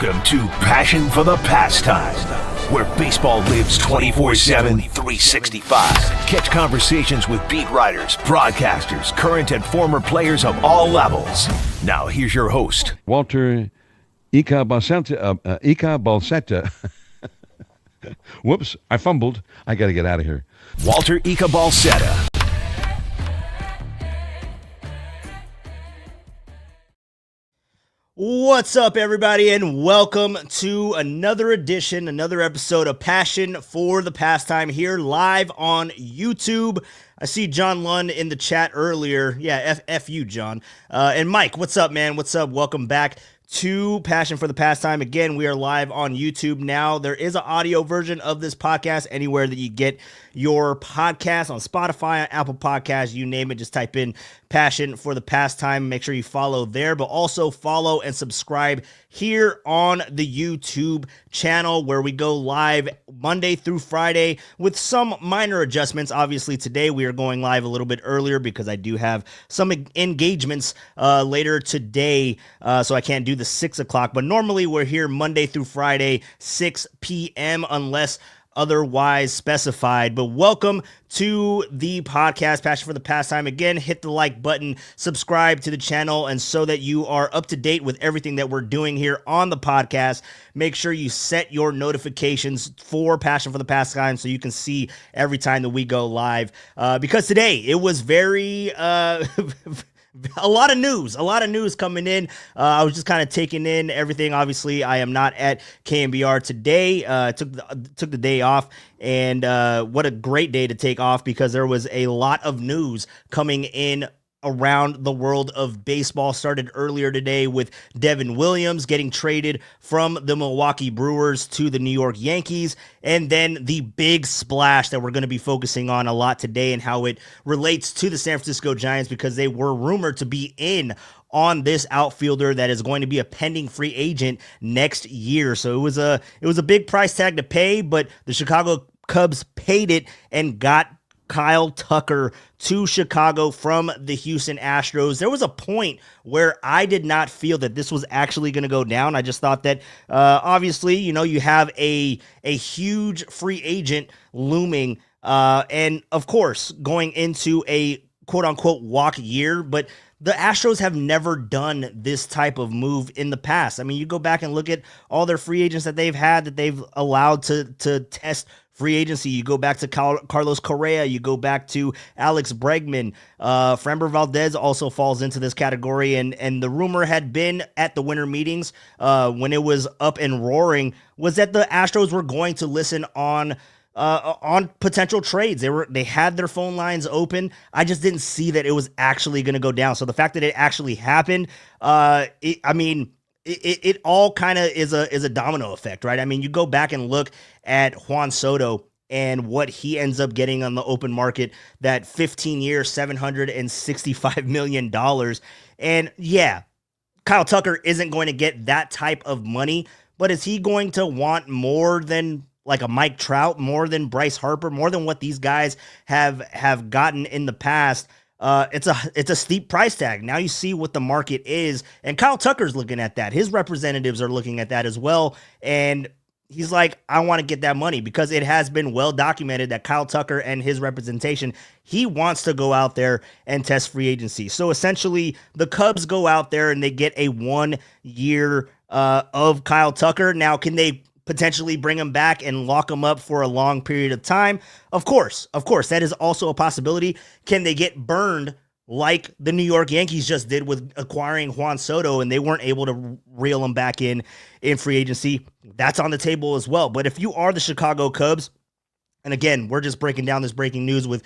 Welcome to Passion for the Pastime, where baseball lives 24/7, 365. Catch conversations with beat writers, broadcasters, current and former players of all levels. Now here's your host, Walter Ika Balsetta. Whoops, I fumbled. I got to get out of here. Walter Ika Balsetta. What's up, everybody, and welcome to another episode of Passion for the Pastime here live on YouTube. I see John Lund in the chat earlier. Yeah, F you, John. And Mike, what's up, man? What's up? Welcome back to Passion for the Pastime. Again, we are live on YouTube now. There is an audio version of this podcast anywhere that you get your podcast, on Spotify, on Apple Podcasts, you name it. Just type in Passion for the Pastime. Make sure you follow there, but also follow and subscribe here on the YouTube channel, where we go live Monday through Friday with some minor adjustments. Obviously, today we are going live a little bit earlier because I do have some engagements later today, so I can't do the 6 o'clock, but normally we're here Monday through Friday, 6 p.m. unless otherwise specified. But welcome to the podcast, Passion for the Pastime. Again, hit the like button, subscribe to the channel, and so that you are up to date with everything that we're doing here on the podcast, make sure you set your notifications for Passion for the Pastime so you can see every time that we go live. Because today it was very a lot of news coming in. I was just kind of taking in everything. Obviously, I am not at KMBR today. Took the day off, and what a great day to take off, because there was a lot of news coming in around the world of baseball. Started earlier today with Devin Williams getting traded from the Milwaukee Brewers to the New York Yankees, and then the big splash that we're going to be focusing on a lot today and how it relates to the San Francisco Giants, because they were rumored to be in on this outfielder that is going to be a pending free agent next year. So it was a big price tag to pay, but the Chicago Cubs paid it and got Kyle Tucker to Chicago from the Houston Astros. There was a point where I did not feel that this was actually going to go down. I just thought that, obviously, you have a huge free agent looming, and of course, going into a quote-unquote walk year, but the Astros have never done this type of move in the past. I mean, you go back and look at all their free agents that they've had, that they've allowed to test free agency. You go back to Carlos Correa. You go back to Alex Bregman. Framber Valdez also falls into this category. And the rumor had been at the winter meetings when it was up and roaring, was that the Astros were going to listen on potential trades. They had their phone lines open. I just didn't see that it was actually going to go down. So the fact that it actually happened, it all kind of is a domino effect, right? I mean, you go back and look at Juan Soto and what he ends up getting on the open market, that 15-year, $765 million. And yeah, Kyle Tucker isn't going to get that type of money, but is he going to want more than like a Mike Trout, more than Bryce Harper, more than what these guys have gotten in the past? It's a steep price tag. Now you see what the market is, and Kyle Tucker's looking at that. His representatives are looking at that as well, and he's like, I want to get that money, because it has been well documented that Kyle Tucker and his representation, he wants to go out there and test free agency. So essentially, the Cubs go out there and they get a 1 year of Kyle Tucker. Now, can they potentially bring him back and lock him up for a long period of time? Of course, that is also a possibility. Can they get burned like the New York Yankees just did with acquiring Juan Soto, and they weren't able to reel him back in free agency? That's on the table as well. But if you are the Chicago Cubs, and again, we're just breaking down this breaking news with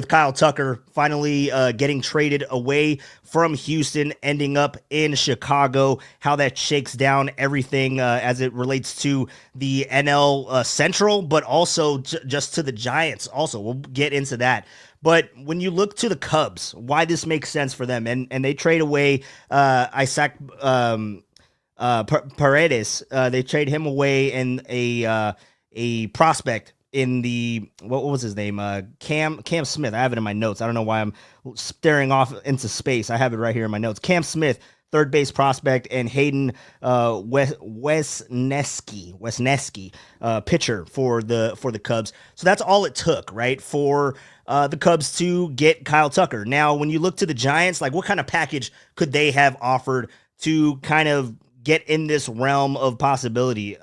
Kyle Tucker finally getting traded away from Houston, ending up in Chicago, how that shakes down everything as it relates to the NL Central, but also just to the Giants. Also, we'll get into that. But when you look to the Cubs, why this makes sense for them, and they trade away Isaac Paredes, they trade him away in a prospect in the, what was his name? Cam Smith. I have it in my notes. I don't know why I'm staring off into space. I have it right here in my notes. Cam Smith third base prospect, and Hayden Wesneski, pitcher for the Cubs. So that's all it took, right, for the Cubs to get Kyle Tucker. Now, when you look to the Giants, like what kind of package could they have offered to kind of get in this realm of possibility?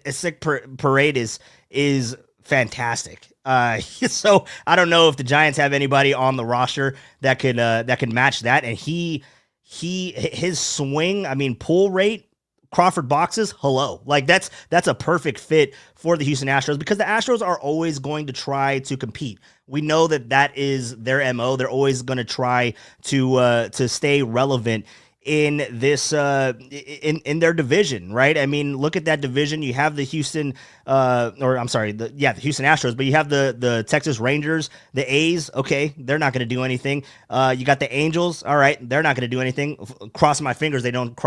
Isaac Paredes is fantastic. So I don't know if the Giants have anybody on the roster that can match that. And his swing, I mean, pull rate, Crawford boxes, hello. Like that's a perfect fit for the Houston Astros, because the Astros are always going to try to compete. We know that is their MO. They're always going to try to stay relevant in this in their division, right? I mean, look at that division. You have the Houston the Houston Astros, but you have the Texas Rangers, the A's. Okay, they're not going to do anything. You got the Angels. All right, they're not going to do anything. Cross my fingers they don't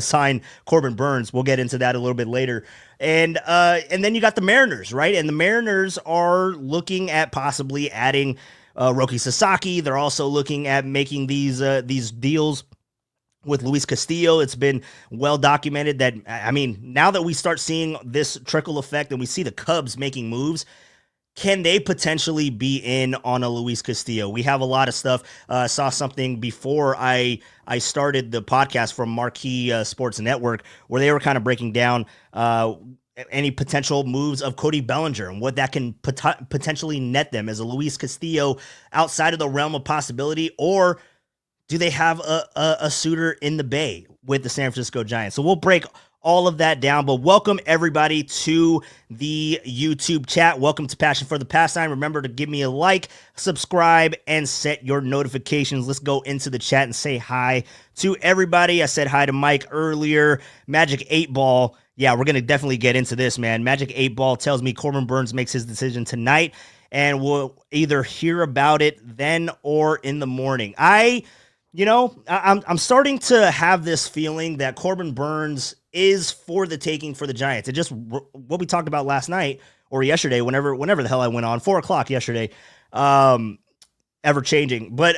sign Corbin Burns. We'll get into that a little bit later. And then you got the Mariners, right? And the Mariners are looking at possibly adding Roki Sasaki. They're also looking at making these deals with Luis Castillo. It's been well documented that, I mean, now that we start seeing this trickle effect and we see the Cubs making moves, can they potentially be in on a Luis Castillo? We have a lot of stuff. Saw something before I started the podcast from Marquee Sports Network where they were kind of breaking down any potential moves of Cody Bellinger and what that can potentially net them as a Luis Castillo outside of the realm of possibility, or do they have a suitor in the Bay with the San Francisco Giants? So we'll break all of that down, but welcome everybody to the YouTube chat. Welcome to Passion for the Pastime. Remember to give me a like, subscribe, and set your notifications. Let's go into the chat and say hi to everybody. I said hi to Mike earlier. Magic 8 Ball. Yeah, we're going to definitely get into this, man. Magic 8 Ball tells me Corbin Burns makes his decision tonight, and we'll either hear about it then or in the morning. I'm starting to have this feeling that Corbin Burns is for the taking for the Giants. It just what we talked about last night or yesterday, whenever the hell I went on, 4:00 yesterday, ever changing. But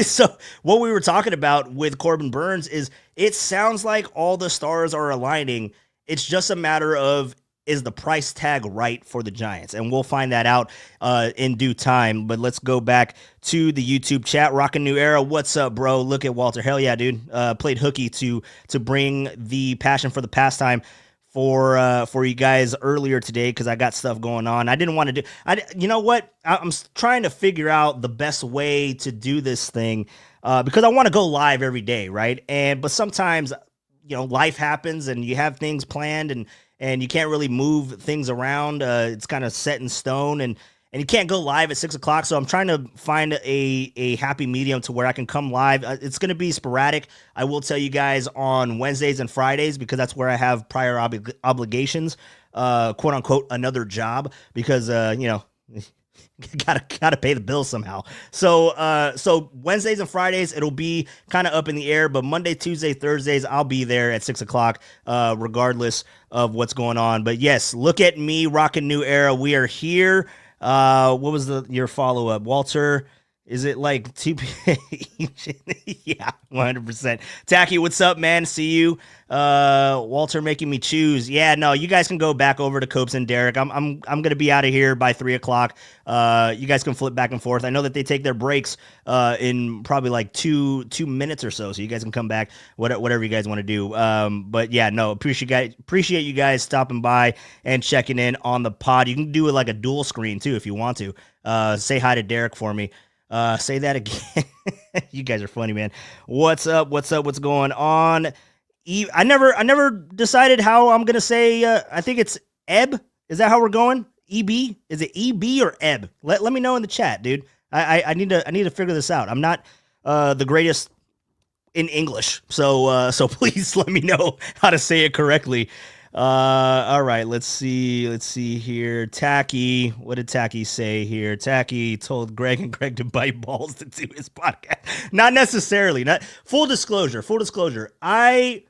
so what we were talking about with Corbin Burns is it sounds like all the stars are aligning. It's just a matter of, is the price tag right for the Giants? And we'll find that out in due time. But let's go back to the YouTube chat. Rockin' New Era. What's up, bro? Look at Walter. Hell yeah, dude. Played hooky to bring the Passion for the Pastime for you guys earlier today because I got stuff going on. I didn't want to do. You know what? I'm trying to figure out the best way to do this thing because I want to go live every day, right? But sometimes life happens and you have things planned and you can't really move things around. It's kind of set in stone, and you can't go live at 6:00. So I'm trying to find a happy medium to where I can come live. It's going to be sporadic. I will tell you guys on Wednesdays and Fridays because that's where I have prior obligations, quote unquote, another job because gotta pay the bills somehow. So Wednesdays and Fridays it'll be kind of up in the air, but Monday, Tuesday, Thursdays I'll be there at 6:00, regardless of what's going on. But yes, look at me, Rockin' New Era. We are here. What was your follow up, Walter? Is it like 2 Yeah, 100%. Tacky, what's up, man? See you. Walter making me choose. Yeah, no, you guys can go back over to Copes and Derek. I'm gonna be out of here by 3:00. You guys can flip back and forth. I know that they take their breaks in probably like two minutes or so you guys can come back, whatever you guys want to do. But yeah, no, appreciate you guys stopping by and checking in on the pod. You can do it like a dual screen too if you want to. Say hi to Derek for me. Say that again. You guys are funny, man. What's up? What's going on? I never decided how I'm gonna say. I think it's Eb. Is that how we're going? EB? Is it EB or Eb? Let me know in the chat, dude. I need to figure this out. I'm not the greatest in English, so please let me know how to say it correctly. All right, let's see here. Tacky, what did Tacky say here? Tacky told Greg and Greg to bite balls to do his podcast. Not necessarily. Not full disclosure. I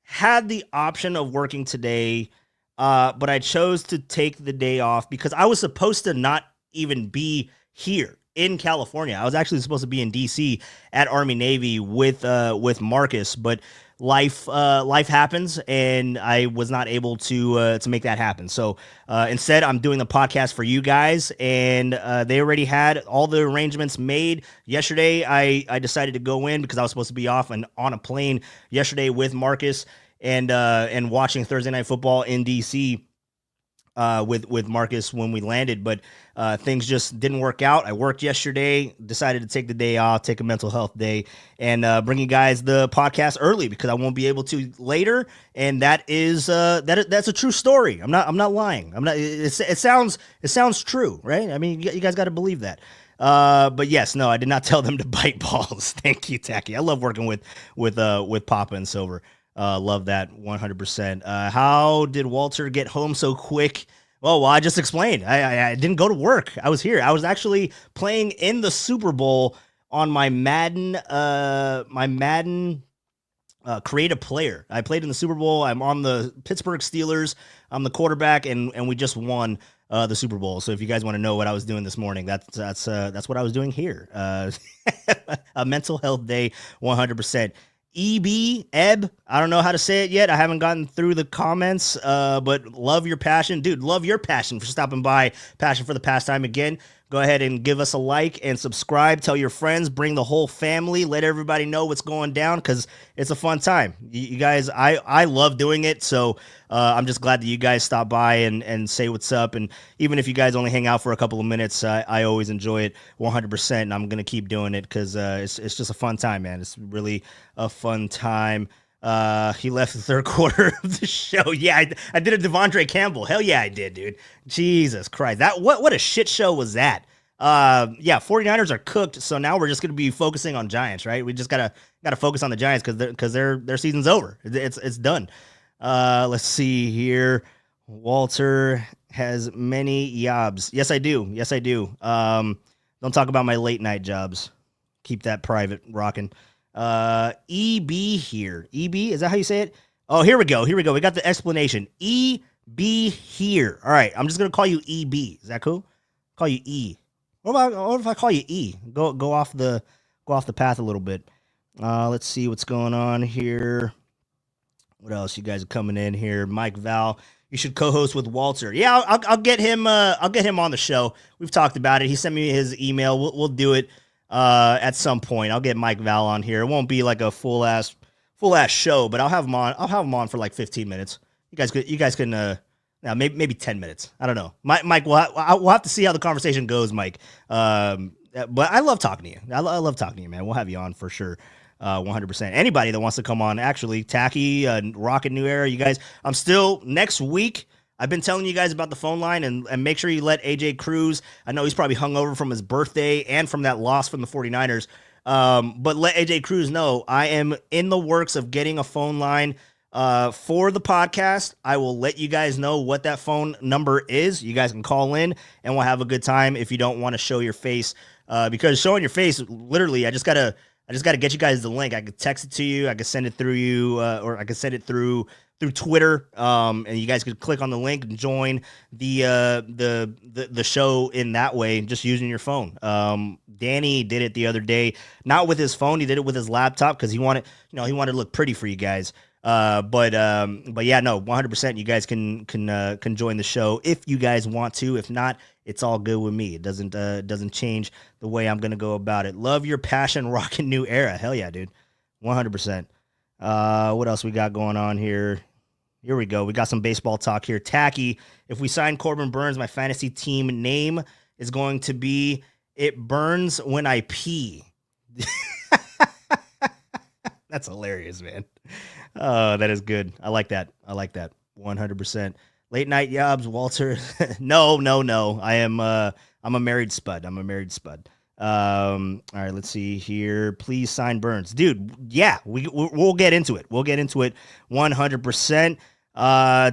had the option of working today, but I chose to take the day off because I was supposed to not even be here in California. I was actually supposed to be in DC at Army Navy with Marcus, but life happens, and I was not able to make that happen. So instead, I'm doing the podcast for you guys, and they already had all the arrangements made. Yesterday, I decided to go in because I was supposed to be off and on a plane yesterday with Marcus and watching Thursday Night Football in DC. With Marcus when we landed, but things just didn't work out. I worked yesterday, decided to take the day off, take a mental health day, and bring you guys the podcast early because I won't be able to later. And that is that's a true story. I'm not lying. It sounds true, right? I mean, you guys got to believe that. But yes, no, I did not tell them to bite balls. Thank you, Tacky. I love working with Papa and Silver. Love that 100%. How did Walter get home so quick? Well, I just explained. I didn't go to work. I was here. I was actually playing in the Super Bowl on my Madden creative player. I played in the Super Bowl. I'm on the Pittsburgh Steelers. I'm the quarterback, and we just won the Super Bowl. So if you guys want to know what I was doing this morning, that's what I was doing here. A mental health day, 100%. Eb, I don't know how to say it yet. I haven't gotten through the comments, but love your passion. Dude, love your passion for stopping by. Passion for the Pastime again. Go ahead and give us a like and subscribe. Tell your friends. Bring the whole family. Let everybody know what's going down because it's a fun time. You guys, I love doing it, so I'm just glad that you guys stop by and say what's up. And even if you guys only hang out for a couple of minutes, I always enjoy it 100%, and I'm going to keep doing it because it's just a fun time, man. It's really a fun time. He left the third quarter of the show. Yeah, I did a Devondre Campbell. Hell yeah, I did, dude. Jesus Christ. What a shit show was that? Yeah, 49ers are cooked, so now we're just going to be focusing on Giants, right? We just gotta focus on the Giants because their season's over. It's done. Let's see here. Walter has many jobs. Yes, I do. Don't talk about my late night jobs. Keep that private, rocking. EB here. EB, is that how you say it? Oh, here we go. We got the explanation. EB here. All right, I'm just gonna call you EB. Is that cool? Call you E. What if I call you E? Go off the path a little bit. Let's see what's going on here. What else? You guys are coming in here. Mike Val, you should co-host with Walter. Yeah, I'll get him. I'll get him on the show. We've talked about it. He sent me his email. We'll do it at some point. I'll get Mike Val on here. It won't be like a full ass show, but I'll have him on. I'll have him on for like 15 minutes. You guys can now maybe 10 minutes. I don't know. Mike, we'll have to see how the conversation goes, Mike. But I love talking to you. I love talking to you, man. We'll have you on for sure. 100%. Anybody that wants to come on, actually, Tacky, Rocket New Era, you guys. I'm still next week. I've been telling you guys about the phone line, and make sure you let AJ Cruz. I know he's probably hungover from his birthday and from that loss from the 49ers. But let AJ Cruz know I am in the works of getting a phone line for the podcast. I will let you guys know what that phone number is. You guys can call in, and we'll have a good time if you don't want to show your face. Because showing your face, literally, I just gotta get you guys the link. I could text it to you. I could send it through you, or I could send it through Twitter, and you guys could click on the link and join the show in that way, just using your phone. Danny did it the other day, not with his phone. He did it with his laptop because he wanted to look pretty for you guys. But yeah, no, 100%. You guys can join the show if you guys want to. If not, it's all good with me. It doesn't change the way I'm gonna go about it. Love your passion, rocking New Era. Hell yeah, dude, 100%. What else we got going on here? Here we go. We got some baseball talk here. Tacky, if we sign Corbin Burns, my fantasy team name is going to be It Burns When I Pee. That's hilarious, man. Oh, that is good. I like that. 100%. Late night jobs, Walter. No. I'm a married spud. All right, let's see here. Please sign Burns. Dude, yeah, we'll get into it. 100%.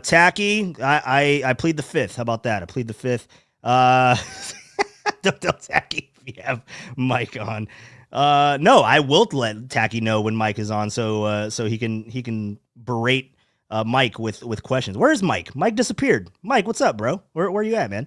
Tacky, I plead the fifth. How about that? I plead the fifth. Don't tell Tacky if you have Mike on. No, I will let Tacky know when Mike is on, so he can berate Mike with questions. Where is Mike? Mike disappeared. Mike, what's up, bro? Where are you at, man?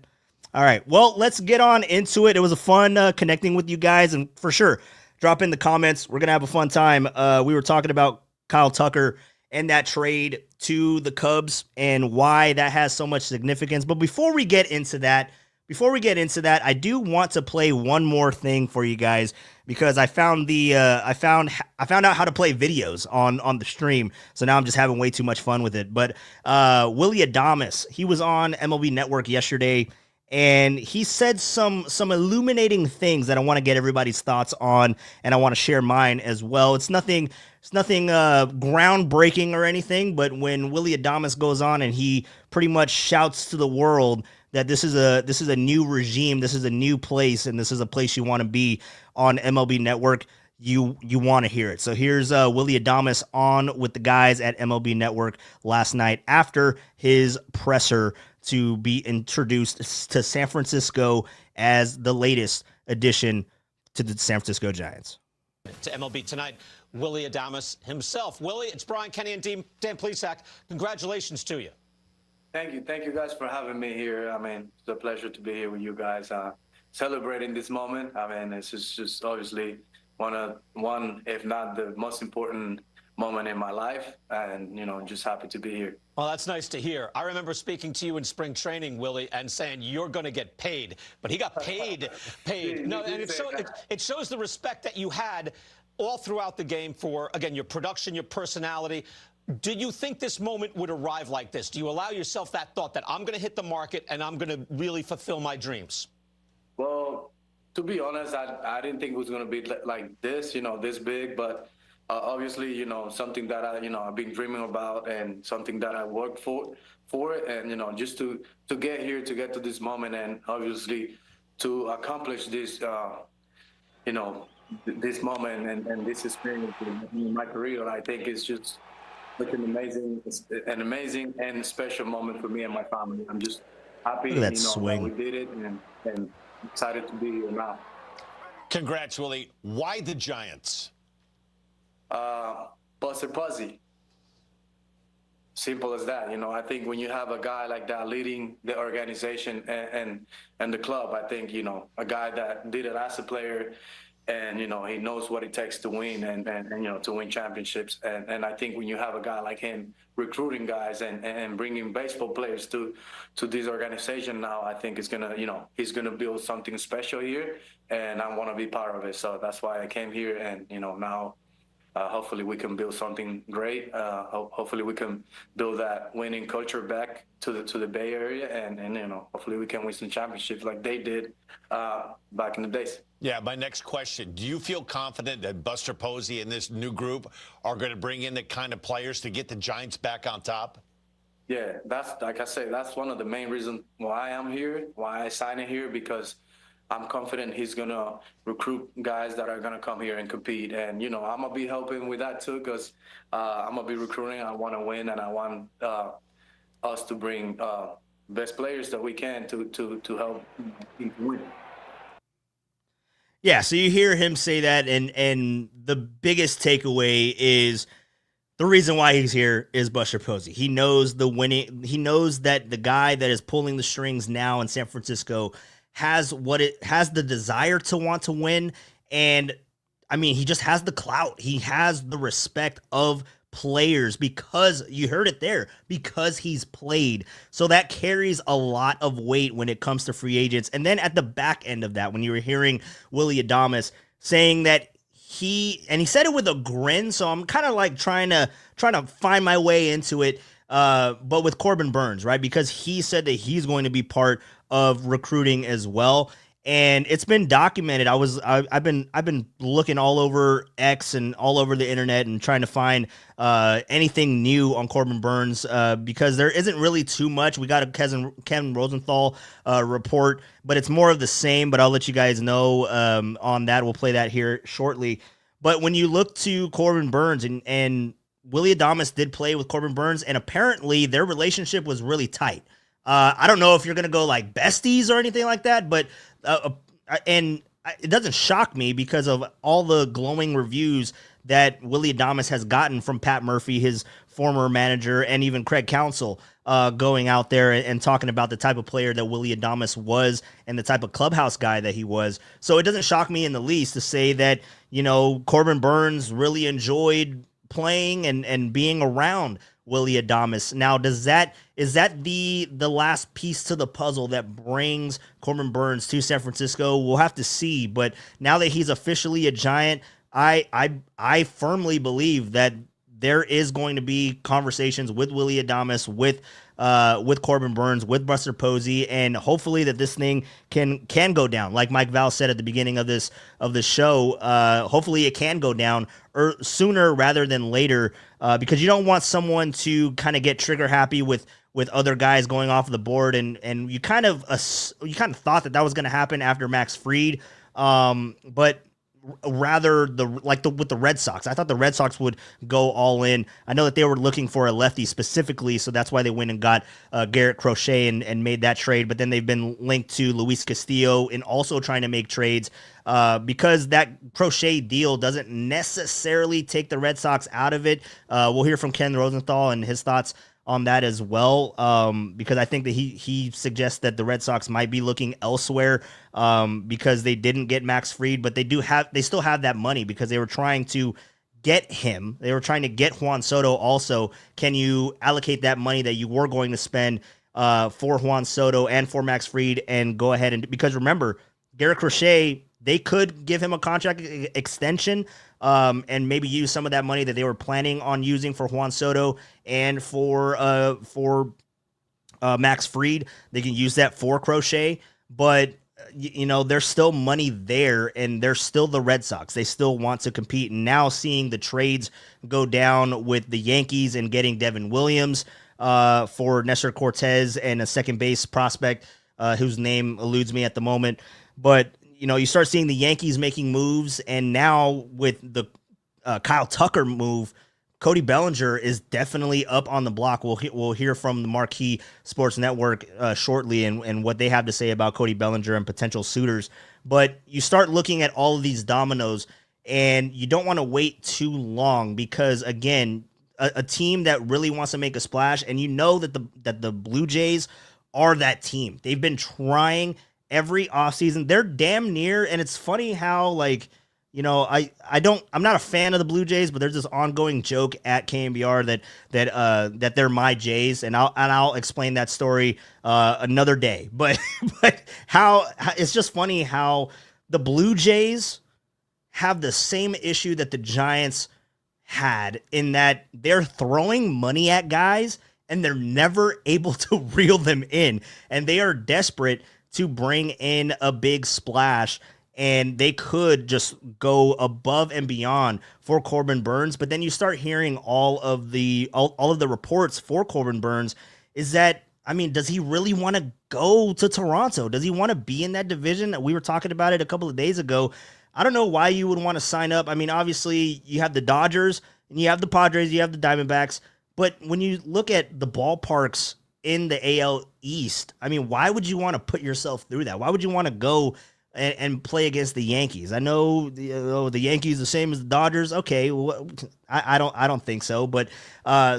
All right. Well, let's get on into it. It was a fun connecting with you guys, and for sure, drop in the comments. We're gonna have a fun time. We were talking about Kyle Tucker and that trade to the Cubs and why that has so much significance. But before we get into that, I do want to play one more thing for you guys because I found I found out how to play videos on the stream. So now I'm just having way too much fun with it. But Willy Adames, he was on MLB Network yesterday, and he said some illuminating things that I want to get everybody's thoughts on, and I want to share mine as well. It's nothing groundbreaking or anything, but when Willy Adames goes on and he pretty much shouts to the world that this is a new regime, this is a new place, and this is a place you want to be on MLB Network, you want to hear it. So here's Willy Adames on with the guys at MLB Network last night after his presser to be introduced to San Francisco as the latest addition to the San Francisco Giants. To MLB tonight, Willy Adames himself. Willie, it's Brian Kenny and Dan Plesac. Congratulations to you. Thank you guys for having me here. I mean, it's a pleasure to be here with you guys, celebrating this moment. I mean, it's just obviously one, if not the most important moment in my life, and just happy to be here. Well, that's nice to hear. I remember speaking to you in spring training, Willie, and saying you're going to get paid, but he got paid. No, and it shows the respect that you had all throughout the game for, again, your production, your personality. Do you think this moment would arrive like this? Do you allow yourself that thought that I'm going to hit the market and I'm going to really fulfill my dreams? Well, to be honest, I didn't think it was going to be like this, this big, but obviously, something that I've been dreaming about and something that I worked for it, and just to get here, to get to this moment, and obviously to accomplish this, this moment and this experience in my career, I think it's just like an amazing and special moment for me and my family. I'm just happy that swing. That we did it, and excited to be here now. Congrats, Willie. Why the Giants? Buster Posey. Simple as that. I think when you have a guy like that leading the organization and the club, I think, a guy that did it as a player, and, he knows what it takes to win and to win championships. And I think when you have a guy like him recruiting guys and bringing baseball players to this organization now, I think it's going to, he's going to build something special here, and I want to be part of it. So that's why I came here, and, now hopefully we can build something great. Hopefully we can build that winning culture back to the Bay Area, and hopefully we can win some championships like they did back in the days. Yeah, my next question, do you feel confident that Buster Posey and this new group are going to bring in the kind of players to get the Giants back on top? Yeah, that's, like I say, that's one of the main reasons why I'm here, why I signed here, because I'm confident he's going to recruit guys that are going to come here and compete. And, I'm going to be helping with that too, because I'm going to be recruiting. I want to win, and I want us to bring best players that we can to help win. Yeah, so you hear him say that, and the biggest takeaway is the reason why he's here is Buster Posey. He knows the winning. He knows that the guy that is pulling the strings now in San Francisco has the desire to want to win, and I mean, he just has the clout. He has the respect of players, because you heard it there, because he's played. So that carries a lot of weight when it comes to free agents. And then at the back end of that, when you were hearing Willy Adames saying that he said it with a grin, so I'm kind of like trying to find my way into it, but with Corbin Burnes, right? Because he said that he's going to be part of recruiting as well. And it's been documented. I've been looking all over X and all over the internet and trying to find anything new on Corbin Burnes, because there isn't really too much. We got a Ken Rosenthal report, but it's more of the same. But I'll let you guys know on that. We'll play that here shortly. But when you look to Corbin Burnes, and Willy Adames did play with Corbin Burnes, and apparently their relationship was really tight. I don't know if you're going to go like besties or anything like that, but and it doesn't shock me because of all the glowing reviews that Willy Adames has gotten from Pat Murphy, his former manager and even Craig Counsell going out there and talking about the type of player that Willy Adames was and the type of clubhouse guy that he was. So it doesn't shock me in the least to say that, Corbin Burns really enjoyed playing and being around Willy Adames. Now, is that the last piece to the puzzle that brings Corbin Burns to San Francisco? We'll have to see. But now that he's officially a Giant, I firmly believe that there is going to be conversations with Willy Adames, with Corbin Burns, with Buster Posey, and hopefully that this thing can go down. Like Mike Val said at the beginning of this show, hopefully it can go down sooner rather than later, because you don't want someone to kind of get trigger happy with other guys going off the board, and you kind of thought that was going to happen after Max Fried, but rather with the Red Sox. I thought the Red Sox would go all in. I know that they were looking for a lefty specifically, so that's why they went and got Garrett Crochet and made that trade. But then they've been linked to Luis Castillo and also trying to make trades because that Crochet deal doesn't necessarily take the Red Sox out of it. We'll hear from Ken Rosenthal and his thoughts on that as well, because I think that he suggests that the Red Sox might be looking elsewhere because they didn't get Max Fried, but they still have that money because they were trying to get him. They were trying to get Juan Soto also. Can you allocate that money that you were going to spend for Juan Soto and for Max Fried and go ahead because remember, Garrett Crochet, they could give him a contract extension and maybe use some of that money that they were planning on using for Juan Soto and for Max Fried. They can use that for Crochet, but there's still money there, and they're still the Red Sox. They still want to compete. And now seeing the trades go down with the Yankees and getting Devin Williams for Nestor Cortez and a second base prospect whose name eludes me at the moment, but you start seeing the Yankees making moves, and now with the Kyle Tucker move, Cody Bellinger is definitely up on the block. We'll hear from the Marquee Sports Network shortly and what they have to say about Cody Bellinger and potential suitors. But you start looking at all of these dominoes, and you don't want to wait too long because, again, a team that really wants to make a splash, and that the Blue Jays are that team. They've been trying every offseason. They're damn near, and it's funny how, I'm not a fan of the Blue Jays, but there's this ongoing joke at KNBR that they're my Jays, and I'll explain that story another day. But how it's just funny how the Blue Jays have the same issue that the Giants had in that they're throwing money at guys and they're never able to reel them in, and they are desperate to bring in a big splash, and they could just go above and beyond for Corbin Burns. But then you start hearing all of the reports for Corbin Burns is that, does he really want to go to Toronto? Does he want to be in that division? We were talking about it a couple of days ago. I don't know why you would want to sign up. Obviously you have the Dodgers and you have the Padres, you have the Diamondbacks, but when you look at the ballparks in the AL East, why would you want to put yourself through that? Why would you want to go and play against the Yankees? I know the Yankees the same as the Dodgers. Okay, well, I don't think so. But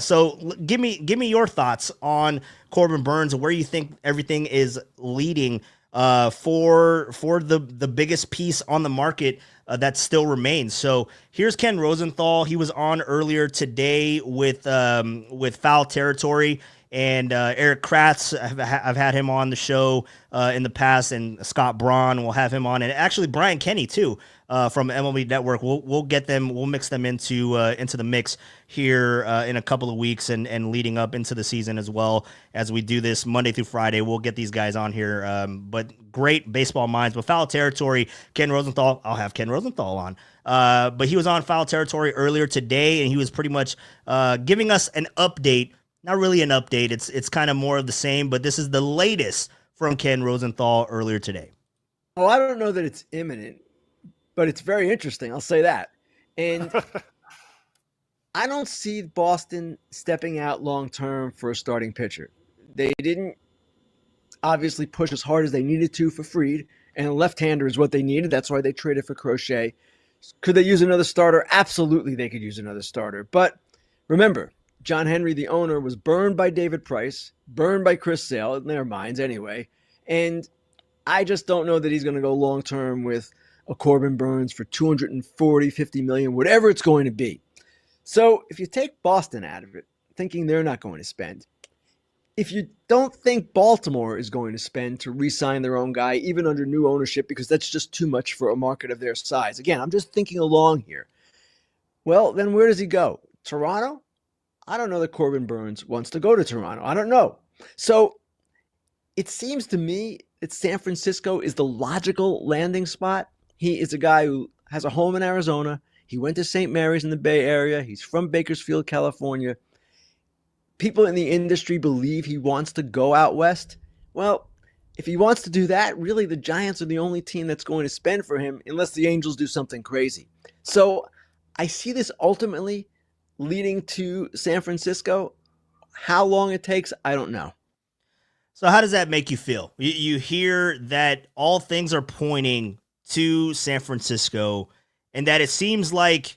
so give me your thoughts on Corbin Burns and where you think everything is leading for the biggest piece on the market that still remains. So here's Ken Rosenthal. He was on earlier today with Foul Territory. And Eric Kratz, I've had him on the show in the past, and Scott Braun, we'll have him on, and actually Brian Kenny too from MLB Network. We'll get them, we'll mix them into the mix here in a couple of weeks and leading up into the season as well as we do this Monday through Friday. We'll get these guys on here, but great baseball minds. With Foul Territory, Ken Rosenthal, I'll have Ken Rosenthal on. But he was on Foul Territory earlier today, and he was pretty much giving us an update. Not really an update. It's kind of more of the same, but this is the latest from Ken Rosenthal earlier today. Oh, I don't know that it's imminent, but it's very interesting. I'll say that. And I don't see Boston stepping out long-term for a starting pitcher. They didn't obviously push as hard as they needed to for Fried, and a left-hander is what they needed. That's why they traded for Crochet. Could they use another starter? Absolutely, they could use another starter. But remember, John Henry, the owner, was burned by David Price, burned by Chris Sale, in their minds anyway. And I just don't know that he's going to go long term with a Corbin Burns for 240, 50 million, whatever it's going to be. So if you take Boston out of it, thinking they're not going to spend, if you don't think Baltimore is going to spend to re-sign their own guy, even under new ownership, because that's just too much for a market of their size. Again, I'm just thinking along here. Well, then where does he go? Toronto? I don't know that Corbin Burns wants to go to Toronto. I don't know. So it seems to me that San Francisco is the logical landing spot. He is a guy who has a home in Arizona. He went to St. Mary's in the Bay Area. He's from Bakersfield, California. People in the industry believe he wants to go out west. Well, if he wants to do that, really the Giants are the only team that's going to spend for him unless the Angels do something crazy. So I see this ultimately leading to San Francisco. How long it takes, I don't know. So how does that make you feel? You hear that all things are pointing to San Francisco and that it seems like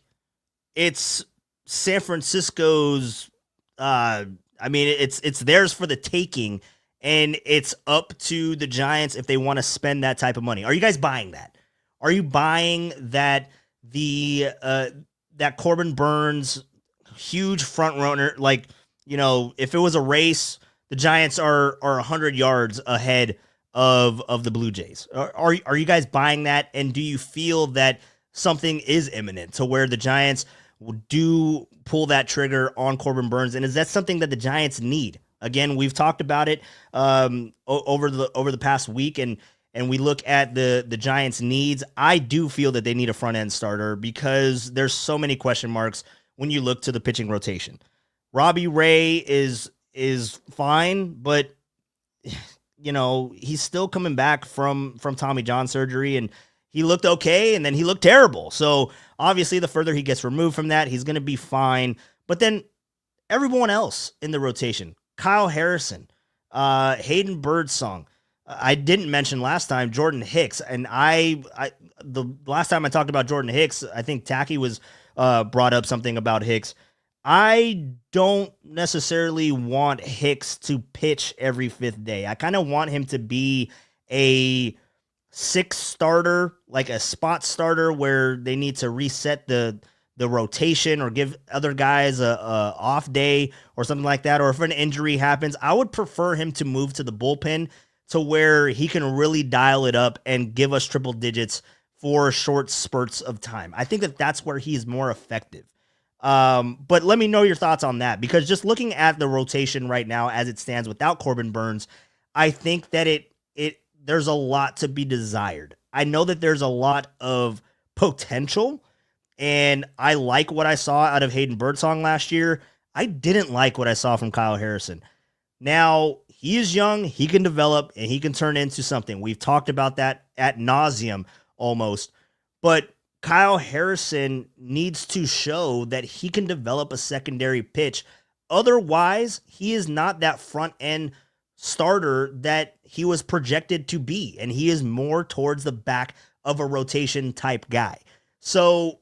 it's San Francisco's it's theirs for the taking, and it's up to the Giants if they want to spend that type of money. Are you guys buying that? Are you buying that that Corbin Burns huge front runner, like, you know, if it was a race, the Giants are 100 yards ahead of the Blue Jays? Are you guys buying that? And do you feel that something is imminent to where the Giants do pull that trigger on Corbin Burns? And is that something that the Giants need? Again, we've talked about it over the past week, and we look at the Giants' needs. I do feel that they need a front end starter because there's so many question marks when you look to the pitching rotation. Robbie Ray is fine, but you know, he's still coming back from Tommy John surgery, and he looked okay, and then he looked terrible. So obviously the further he gets removed from that, he's going to be fine. But then everyone else in the rotation, Kyle Harrison, Hayden Birdsong, I didn't mention last time Jordan Hicks, and the last time I talked about Jordan Hicks, I think Tacky was brought up something about Hicks. I don't necessarily want Hicks to pitch every fifth day. I kind of want him to be a sixth starter, like a spot starter where they need to reset the rotation or give other guys a off day or something like that. Or if an injury happens, I would prefer him to move to the bullpen to where he can really dial it up and give us triple digits for short spurts of time. I think that that's where he's more effective. But let me know your thoughts on that, because just looking at the rotation right now as it stands without Corbin Burns, I think that there's a lot to be desired. I know that there's a lot of potential, and I like what I saw out of Hayden Birdsong last year. I didn't like what I saw from Kyle Harrison. Now, he is young, he can develop, and he can turn into something. We've talked about that ad nauseum almost, but Kyle Harrison needs to show that he can develop a secondary pitch. Otherwise, he is not that front end starter that he was projected to be, and he is more towards the back of a rotation type guy. So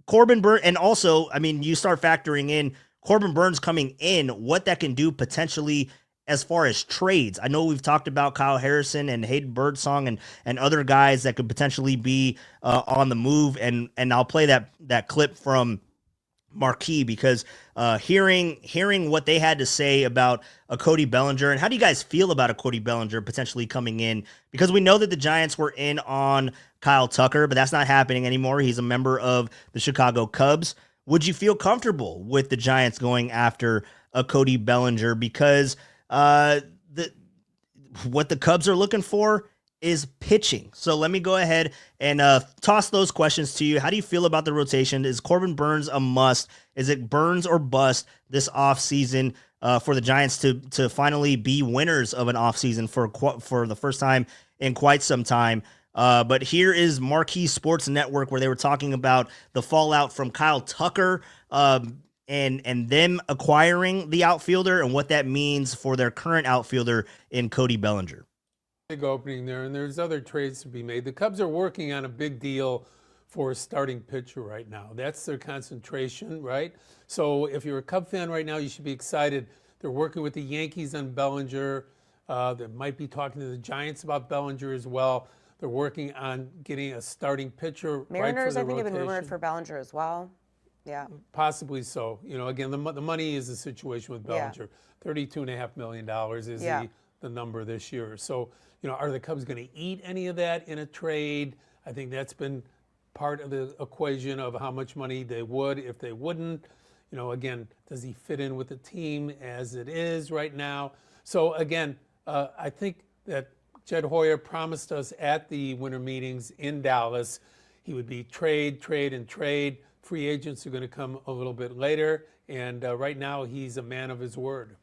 Corbin Burns, and also, I mean, you start factoring in Corbin Burns coming in, what that can do potentially as far as trades. I know we've talked about Kyle Harrison and Hayden Birdsong and other guys that could potentially be on the move, and I'll play that clip from Marquee because hearing what they had to say about a Cody Bellinger, and how do you guys feel about a Cody Bellinger potentially coming in? Because we know that the Giants were in on Kyle Tucker, but that's not happening anymore. He's a member of the Chicago Cubs. Would you feel comfortable with the Giants going after a Cody Bellinger? Because what the Cubs are looking for is pitching. So let me go ahead and toss those questions to you. How do you feel about the rotation? Is Corbin Burns a must? Is it Burns or bust this offseason for the Giants to finally be winners of an offseason for the first time in quite some time? But here is Marquee Sports Network, where they were talking about the fallout from Kyle Tucker and them acquiring the outfielder and what that means for their current outfielder in Cody Bellinger. Big opening there, and there's other trades to be made. The Cubs are working on a big deal for a starting pitcher right now. That's their concentration, right? So if you're a Cub fan right now, you should be excited. They're working with the Yankees on Bellinger. They might be talking to the Giants about Bellinger as well. They're working on getting a starting pitcher. Mariners, right, I think, have been rumored rotation. for Bellinger as well. Yeah. Possibly so. You know, again, the money is the situation with Bellinger. $32.5 million is the number this year. So, you know, are the Cubs going to eat any of that in a trade? I think that's been part of the equation of how much money they would if they wouldn't. You know, again, does he fit in with the team as it is right now? So, again, I think that Jed Hoyer promised us at the winter meetings in Dallas he would be trade, and trade. Free agents are going to come a little bit later, and right now he's a man of his word.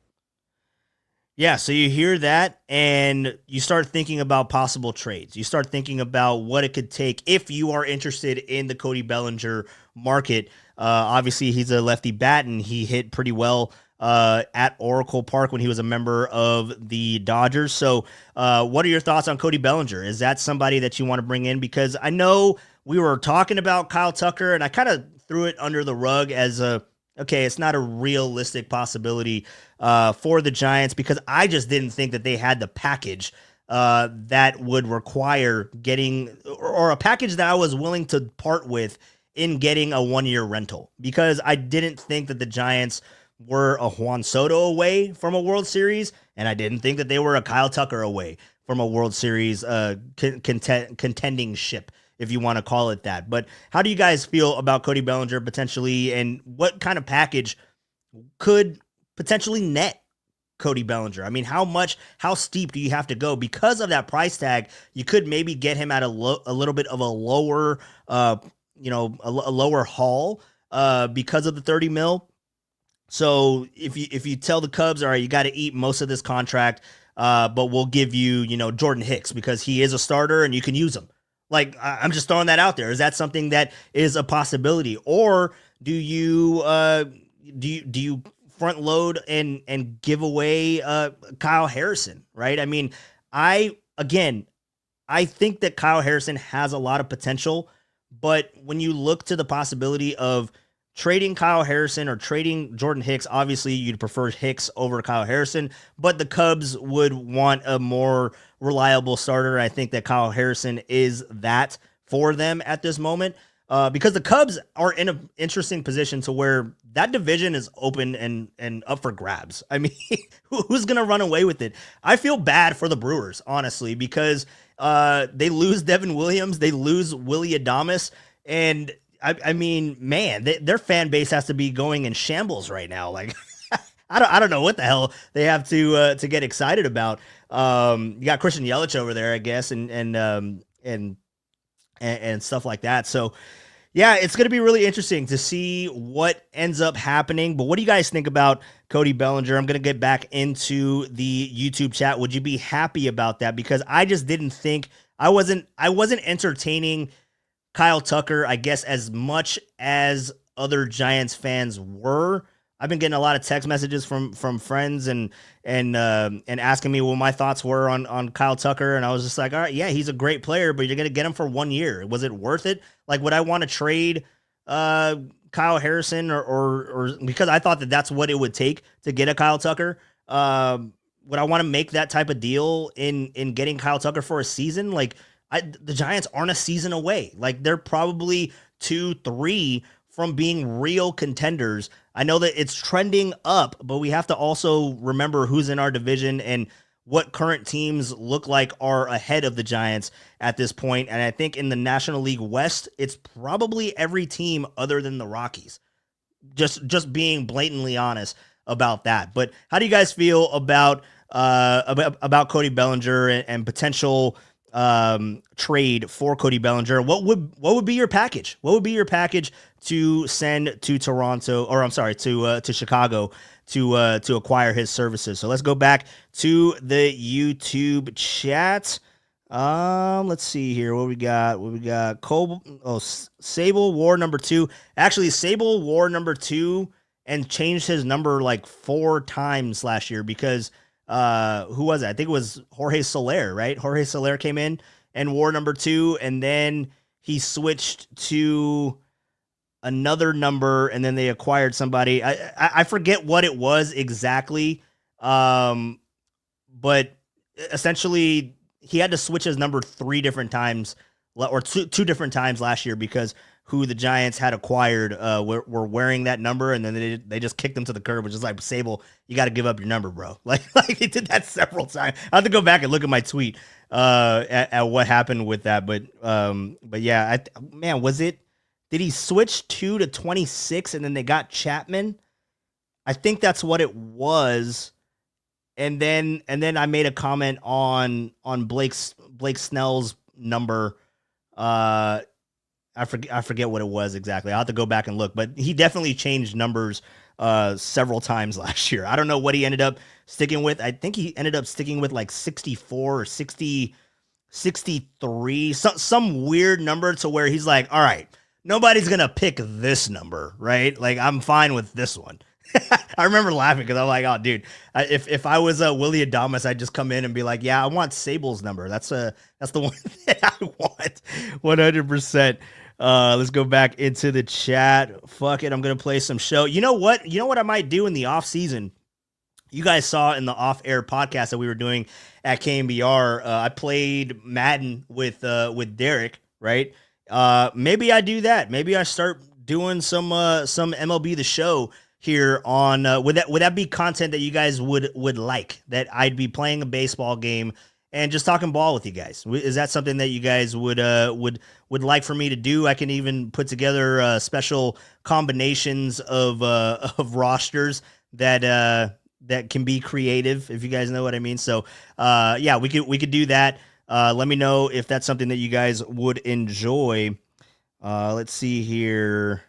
Yeah, so you hear that, and you start thinking about possible trades. You start thinking about what it could take if you are interested in the Cody Bellinger market. Obviously, he's a lefty bat, and he hit pretty well at Oracle Park when he was a member of the Dodgers. So what are your thoughts on Cody Bellinger? Is that somebody that you want to bring in? Because I know we were talking about Kyle Tucker, and I kind of threw it under the rug as okay, it's not a realistic possibility for the Giants because I just didn't think that they had the package that would require getting, or a package that I was willing to part with in getting a 1-year rental, because I didn't think that the Giants were a Juan Soto away from a World Series, and I didn't think that they were a Kyle Tucker away from a World Series contending ship, if you want to call it that. But how do you guys feel about Cody Bellinger potentially, and what kind of package could potentially net Cody Bellinger? I mean, how steep do you have to go? Because of that price tag, you could maybe get him at a little bit of a lower, a lower haul because of the 30 mil. So if you tell the Cubs, all right, you got to eat most of this contract, but we'll give you, Jordan Hicks because he is a starter and you can use him. Like, I'm just throwing that out there. Is that something that is a possibility? Or do you front load and give away Kyle Harrison, right? I mean, I think that Kyle Harrison has a lot of potential, but when you look to the possibility of trading Kyle Harrison or trading Jordan Hicks, obviously you'd prefer Hicks over Kyle Harrison, but the Cubs would want a more reliable starter. I think that Kyle Harrison is that for them at this moment, because the Cubs are in an interesting position to where that division is open and up for grabs. I mean, who's going to run away with it? I feel bad for the Brewers, honestly, because they lose Devin Williams, they lose Willy Adames, and I mean, man, their fan base has to be going in shambles right now. Like, I don't know what the hell they have to get excited about. You got Christian Yelich over there, I guess, and stuff like that. So, yeah, it's going to be really interesting to see what ends up happening. But what do you guys think about Cody Bellinger? I'm going to get back into the YouTube chat. Would you be happy about that? Because I just didn't think I wasn't entertaining Kyle Tucker, I guess, as much as other Giants fans were. I've been getting a lot of text messages from friends and asking me what my thoughts were on Kyle Tucker, and I was just like, all right, yeah, he's a great player, but you're gonna get him for 1 year. Was it worth it? Like, would I want to trade Kyle Harrison or because I thought that that's what it would take to get a Kyle Tucker? Would I want to make that type of deal in getting Kyle Tucker for a season? Like, the Giants aren't a season away. Like, they're probably 2-3 from being real contenders. I know that it's trending up, but we have to also remember who's in our division and what current teams look like are ahead of the Giants at this point. And I think in the National League West, it's probably every team other than the Rockies. Just being blatantly honest about that. But how do you guys feel about Cody Bellinger and potential trade for Cody Bellinger? What would be your package? What would be your package to send to Toronto, or I'm sorry, to Chicago to acquire his services? So let's go back to the YouTube chat. Let's see here. What we got? Sable War number 2. Actually, Sable War number 2 and changed his number like 4 times last year because who was it? I think it was Jorge Soler, right? Jorge Soler came in and wore number 2, and then he switched to another number, and then they acquired somebody. I forget what it was exactly, but essentially he had to switch his number 3 different times, or two different times last year, because who the Giants had acquired were wearing that number, and then they just kicked him to the curb, which is like, Sable, you got to give up your number, bro. Like he did that several times. I have to go back and look at my tweet at what happened with that, but yeah, man, was it? Did he switch 2 to 26 and then they got Chapman? I think that's what it was. And then I made a comment on Blake Snell's number. I forget what it was exactly. I'll have to go back and look, but he definitely changed numbers several times last year. I don't know what he ended up sticking with. I think he ended up sticking with like 64 or 63, some weird number to where he's like, all right, nobody's going to pick this number, right? Like, I'm fine with this one. I remember laughing because I'm like, oh, dude, if I was Willie Adamas, I'd just come in and be like, yeah, I want Sable's number. That's the one that I want 100%. Let's go back into the chat. Fuck it. I'm going to play some show. You know what I might do in the off season? You guys saw in the off-air podcast that we were doing at KMBR. I played Madden with Derek, right? Maybe I do that. Maybe I start doing some MLB The Show here on. Would that be content that you guys would like? That I'd be playing a baseball game and just talking ball with you guys. Is that something that you guys would like for me to do? I can even put together special combinations of rosters that can be creative, if you guys know what I mean. So, yeah, we could do that. Let me know if that's something that you guys would enjoy. Let's see here.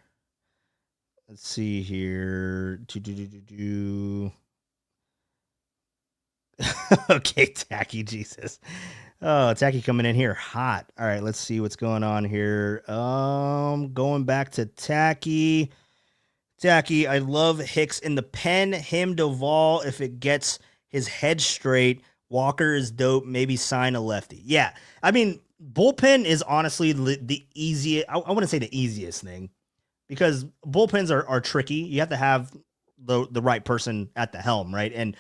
Okay, Tacky, Jesus. Oh, Tacky coming in here hot. All right, let's see what's going on here. Going back to Tacky. Tacky, I love Hicks in the pen. Him, Duvall, if it gets his head straight. Walker is dope. Maybe sign a lefty. Yeah, I mean, bullpen is honestly the easiest. I wouldn't say the easiest thing, because bullpens are tricky. You have to have the right person at the helm, right? And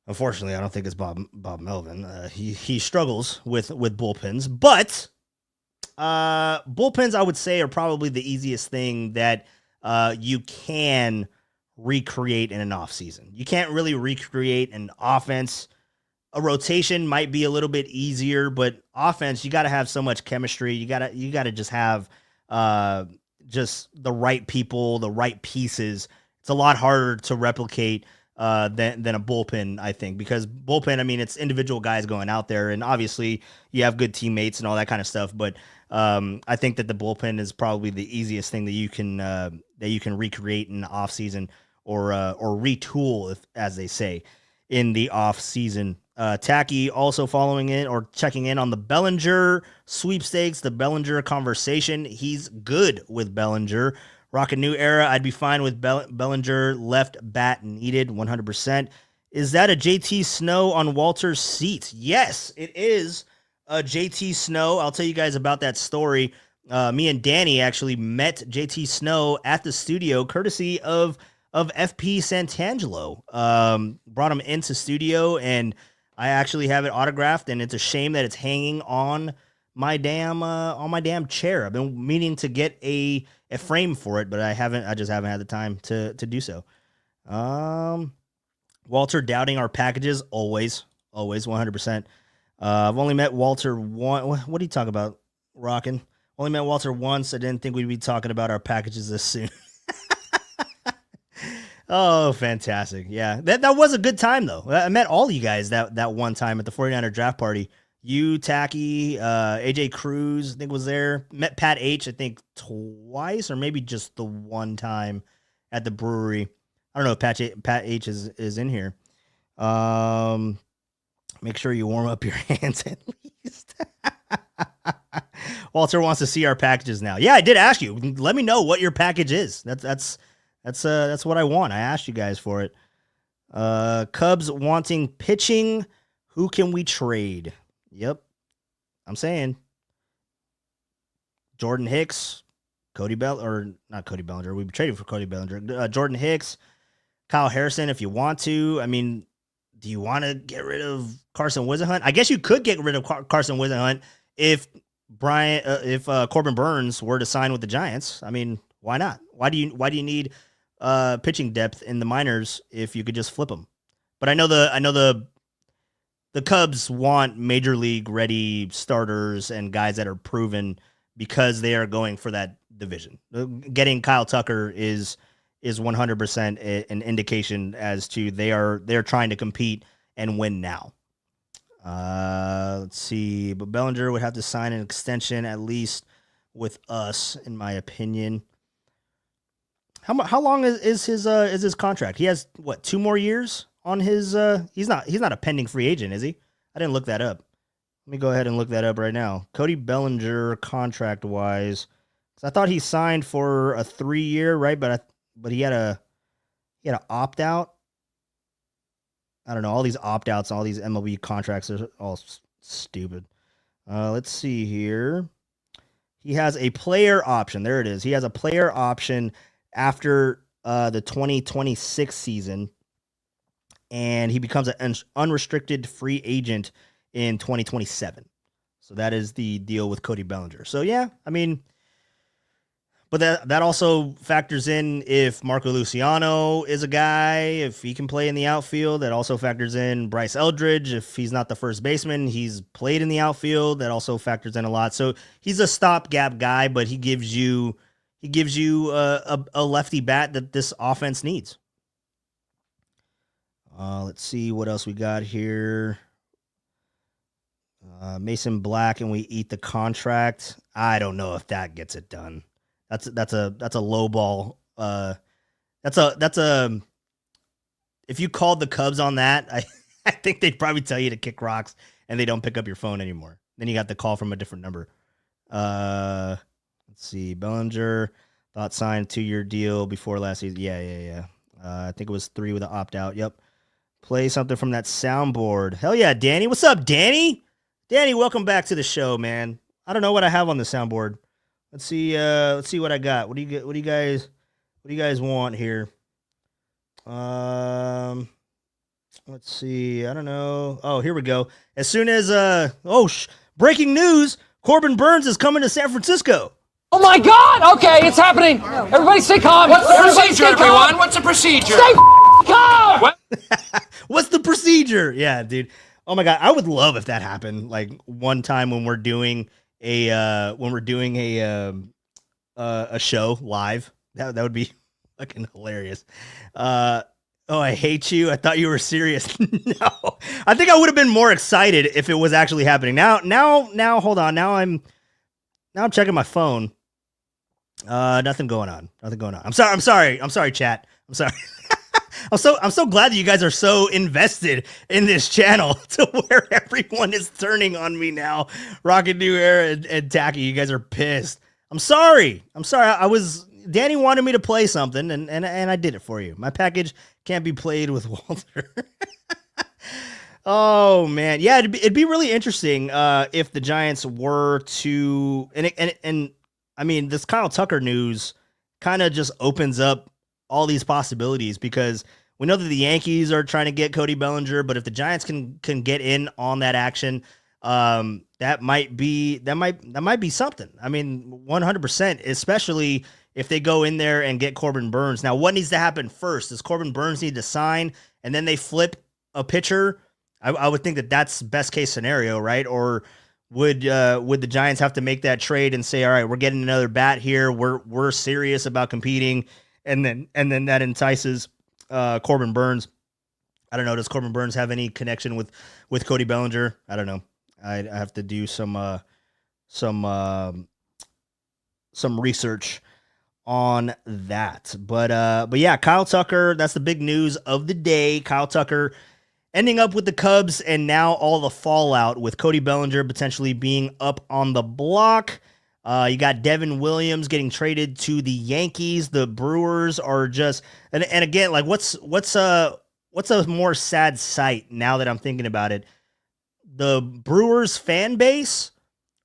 unfortunately, I don't think it's Bob Melvin. He struggles with bullpens, but bullpens, I would say, are probably the easiest thing that you can recreate in an off season. You can't really recreate an offense. A rotation might be a little bit easier, but offense, you got to have so much chemistry. You got to just have just the right people, the right pieces. It's a lot harder to replicate than a bullpen, I think, because bullpen, I mean, it's individual guys going out there, and obviously you have good teammates and all that kind of stuff. But I think that the bullpen is probably the easiest thing that you can recreate in the off season or retool, as they say, in the off season. Tacky also following in or checking in on the Bellinger sweepstakes, the Bellinger conversation. He's good with Bellinger. Rock a new era. I'd be fine with Bellinger left bat needed 100%. Is that a JT Snow on Walter's seat? Yes, it is a JT Snow. I'll tell you guys about that story. Me and Danny actually met JT Snow at the studio, courtesy of FP Santangelo. Brought him into studio, and I actually have it autographed, and it's a shame that it's hanging on my damn chair. I've been meaning to get a frame for it, but I just haven't had the time to do so. Walter doubting our packages, always 100%. I've only met Walter once. What do you talk about, Rockin'? Only met Walter once. I didn't think we'd be talking about our packages this soon. Oh, fantastic. Yeah, that was a good time, though. I met all you guys that one time at the 49er draft party. You, Tacky, AJ Cruz, I think, was there. Met Pat H, I think, twice or maybe just the one time at the brewery. I don't know if Pat H is in here. Make sure you warm up your hands at least. Walter wants to see our packages now. Yeah, I did ask you. Let me know what your package is. That's what I want. I asked you guys for it. Cubs wanting pitching. Who can we trade? Yep. I'm saying. Jordan Hicks, not Cody Bellinger. We traded for Cody Bellinger. Jordan Hicks, Kyle Harrison, if you want to. I mean, do you want to get rid of Carson Whisenhunt? I guess you could get rid of Carson Whisenhunt if Corbin Burns were to sign with the Giants. I mean, why not? Why do you need pitching depth in the minors if you could just flip them? But I know the Cubs want major league ready starters and guys that are proven because they are going for that division. Getting Kyle Tucker is 100% an indication as to they're trying to compete and win now. Let's see, but Bellinger would have to sign an extension at least with us, in my opinion. How long is his contract? He has what, 2 more years on his? He's not a pending free agent, is he? I didn't look that up. Let me go ahead and look that up right now. Cody Bellinger, contract wise, because I thought he signed for a 3-year, right? But he had a opt out. I don't know. All these opt outs, all these MLB contracts are all stupid. Let's see here. He has a player option. There it is. He has a player option after the 2026 season, and he becomes an unrestricted free agent in 2027. So that is the deal with Cody Bellinger. So yeah, I mean, but that also factors in if Marco Luciano is a guy, if he can play in the outfield. That also factors in Bryce Eldridge. If he's not the first baseman, he's played in the outfield. That also factors in a lot. So he's a stopgap guy, but he gives you a lefty bat that this offense needs. Let's see what else we got here. Mason Black, and we eat the contract. I don't know if that gets it done. That's a low ball. That's a if you called the Cubs on that, I think they'd probably tell you to kick rocks and they don't pick up your phone anymore. Then you got the call from a different number. Let's see. Bellinger thought signed 2-year deal before last season. Yeah. I think it was 3 with an opt out. Yep. Play something from that soundboard. Hell yeah, Danny. What's up, Danny? Danny, welcome back to the show, man. I don't know what I have on the soundboard. Let's see what I got. What do you guys want here? Let's see. I don't know. Oh, here we go. As soon as breaking news, Corbin Burns is coming to San Francisco. Oh my God! Okay, it's happening. Everybody stay calm. What's the procedure, everyone? What's the procedure? Stay calm. What? What's the procedure? Yeah, dude. Oh my God, I would love if that happened. Like one time when we're doing a show live, that would be fucking hilarious. Oh, I hate you. I thought you were serious. No, I think I would have been more excited if it was actually happening. Now, hold on. Now I'm checking my phone. Nothing going on. I'm sorry, chat. I'm sorry. I'm so glad that you guys are so invested in this channel to where everyone is turning on me now. Rocket New Era and Tacky, you guys are pissed. I'm sorry. Danny wanted me to play something, and I did it for you. My package can't be played with Walter. Oh man, yeah, it'd be really interesting if the Giants were to, and I mean, this Kyle Tucker news kind of just opens up all these possibilities, because we know that the Yankees are trying to get Cody Bellinger, but if the Giants can get in on that action, that might be something. I mean, 100%, especially if they go in there and get Corbin Burns. Now, what needs to happen first? Does Corbin Burns need to sign and then they flip a pitcher? I would think that that's best case scenario, right? Or would the Giants have to make that trade and say, all right, we're getting another bat here. We're serious about competing. And then that entices Corbin Burns. I don't know. Does Corbin Burns have any connection with Cody Bellinger? I don't know. I have to do some research on that. But yeah, Kyle Tucker. That's the big news of the day. Kyle Tucker ending up with the Cubs, and now all the fallout with Cody Bellinger potentially being up on the block. You got Devin Williams getting traded to the Yankees. The Brewers are just, and again, like what's a more sad sight now that I'm thinking about it? The Brewers fan base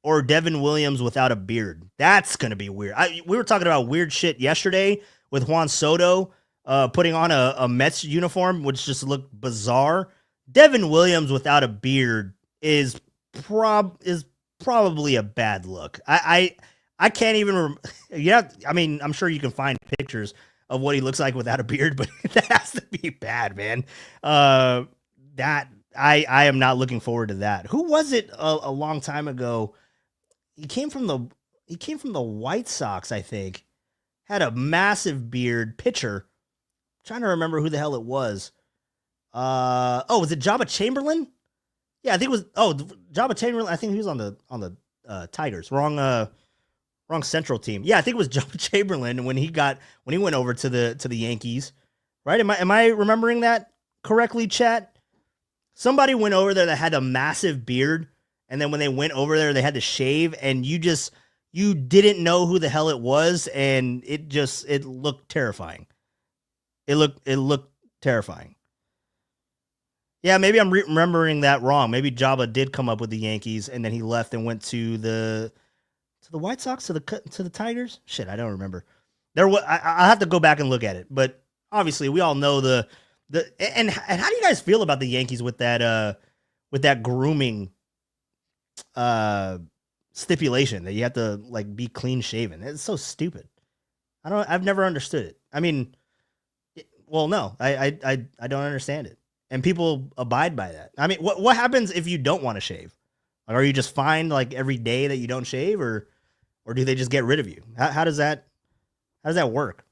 or Devin Williams without a beard. That's going to be weird. We were talking about weird shit yesterday with Juan Soto putting on a Mets uniform, which just looked bizarre. Devin Williams without a beard is probably a bad look. I can't even yeah, I mean, I'm sure you can find pictures of what he looks like without a beard, but that has to be bad, man. That I am not looking forward to that. Who was it a long time ago? He came from the White Sox, I think. Had a massive beard, pitcher. Trying to remember who the hell it was. Was it Jabba Chamberlain? Yeah, I think it was. Oh, Jabba Chamberlain. I think he was on the Tigers. Wrong Central team. Yeah, I think it was Jabba Chamberlain when he went over to the Yankees. Right? Am I remembering that correctly, chat? Somebody went over there that had a massive beard, and then when they went over there, they had to shave, and you didn't know who the hell it was, and it looked terrifying. It looked terrifying. Yeah, maybe I'm remembering that wrong. Maybe Jabba did come up with the Yankees, and then he left and went to the White Sox, to the Tigers. Shit, I don't remember. I'll have to go back and look at it. But obviously, we all know and how do you guys feel about the Yankees with that grooming stipulation that you have to like be clean shaven? It's so stupid. I've never understood it. I mean, well, no, I don't understand it. And people abide by that. I mean, what happens if you don't want to shave? Like, are you just fined like every day that you don't shave, or do they just get rid of you? How does that work?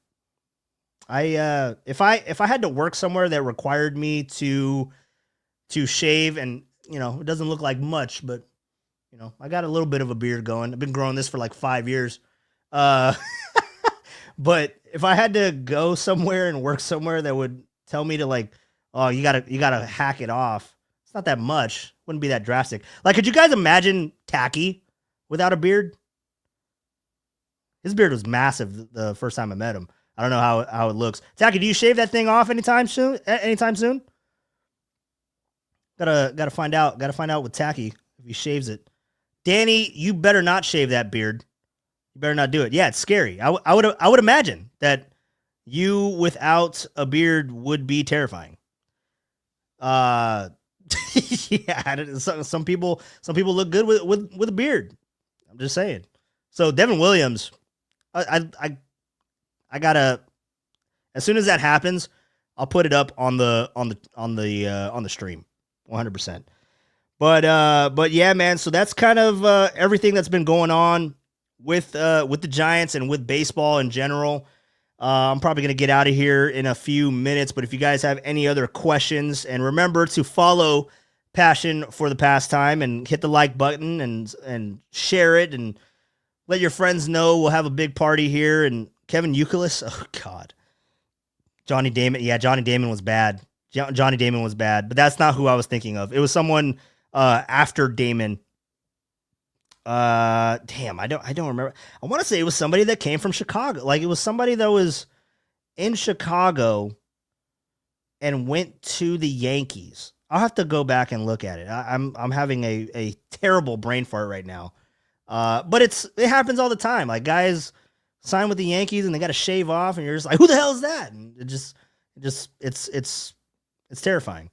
If I had to work somewhere that required me to shave, and it doesn't look like much, but I got a little bit of a beard going. I've been growing this for like 5 years. But if I had to go somewhere and work somewhere that would tell me to like, oh, you gotta hack it off. It's not that much. Wouldn't be that drastic. Like, could you guys imagine Tacky without a beard? His beard was massive the first time I met him. I don't know how it looks. Tacky, do you shave that thing off anytime soon? Gotta find out. Gotta find out with Tacky if he shaves it. Danny, you better not shave that beard. You better not do it. Yeah, it's scary. I would imagine that you without a beard would be terrifying. Yeah, some people look good with a beard. I'm just saying. So Devin Williams, I gotta, as soon as that happens, I'll put it up on the stream, 100%. But yeah, man. So that's kind of everything that's been going on with the Giants and with baseball in general. I'm probably going to get out of here in a few minutes, but if you guys have any other questions, and remember to follow Passion for the Pastime and hit the like button and share it and let your friends know. We'll have a big party here. And Kevin Youkilis, oh God, Johnny Damon. Yeah, Johnny Damon was bad. Johnny Damon was bad, but that's not who I was thinking of. It was someone after Damon. Damn, I don't remember. I want to say it was somebody that came from Chicago. Like, it was somebody that was in Chicago and went to the Yankees. I'll have to go back and look at it. I'm having a terrible brain fart right now. But it happens all the time. Like, guys sign with the Yankees and they got to shave off, and you're just like, who the hell is that? And it's terrifying.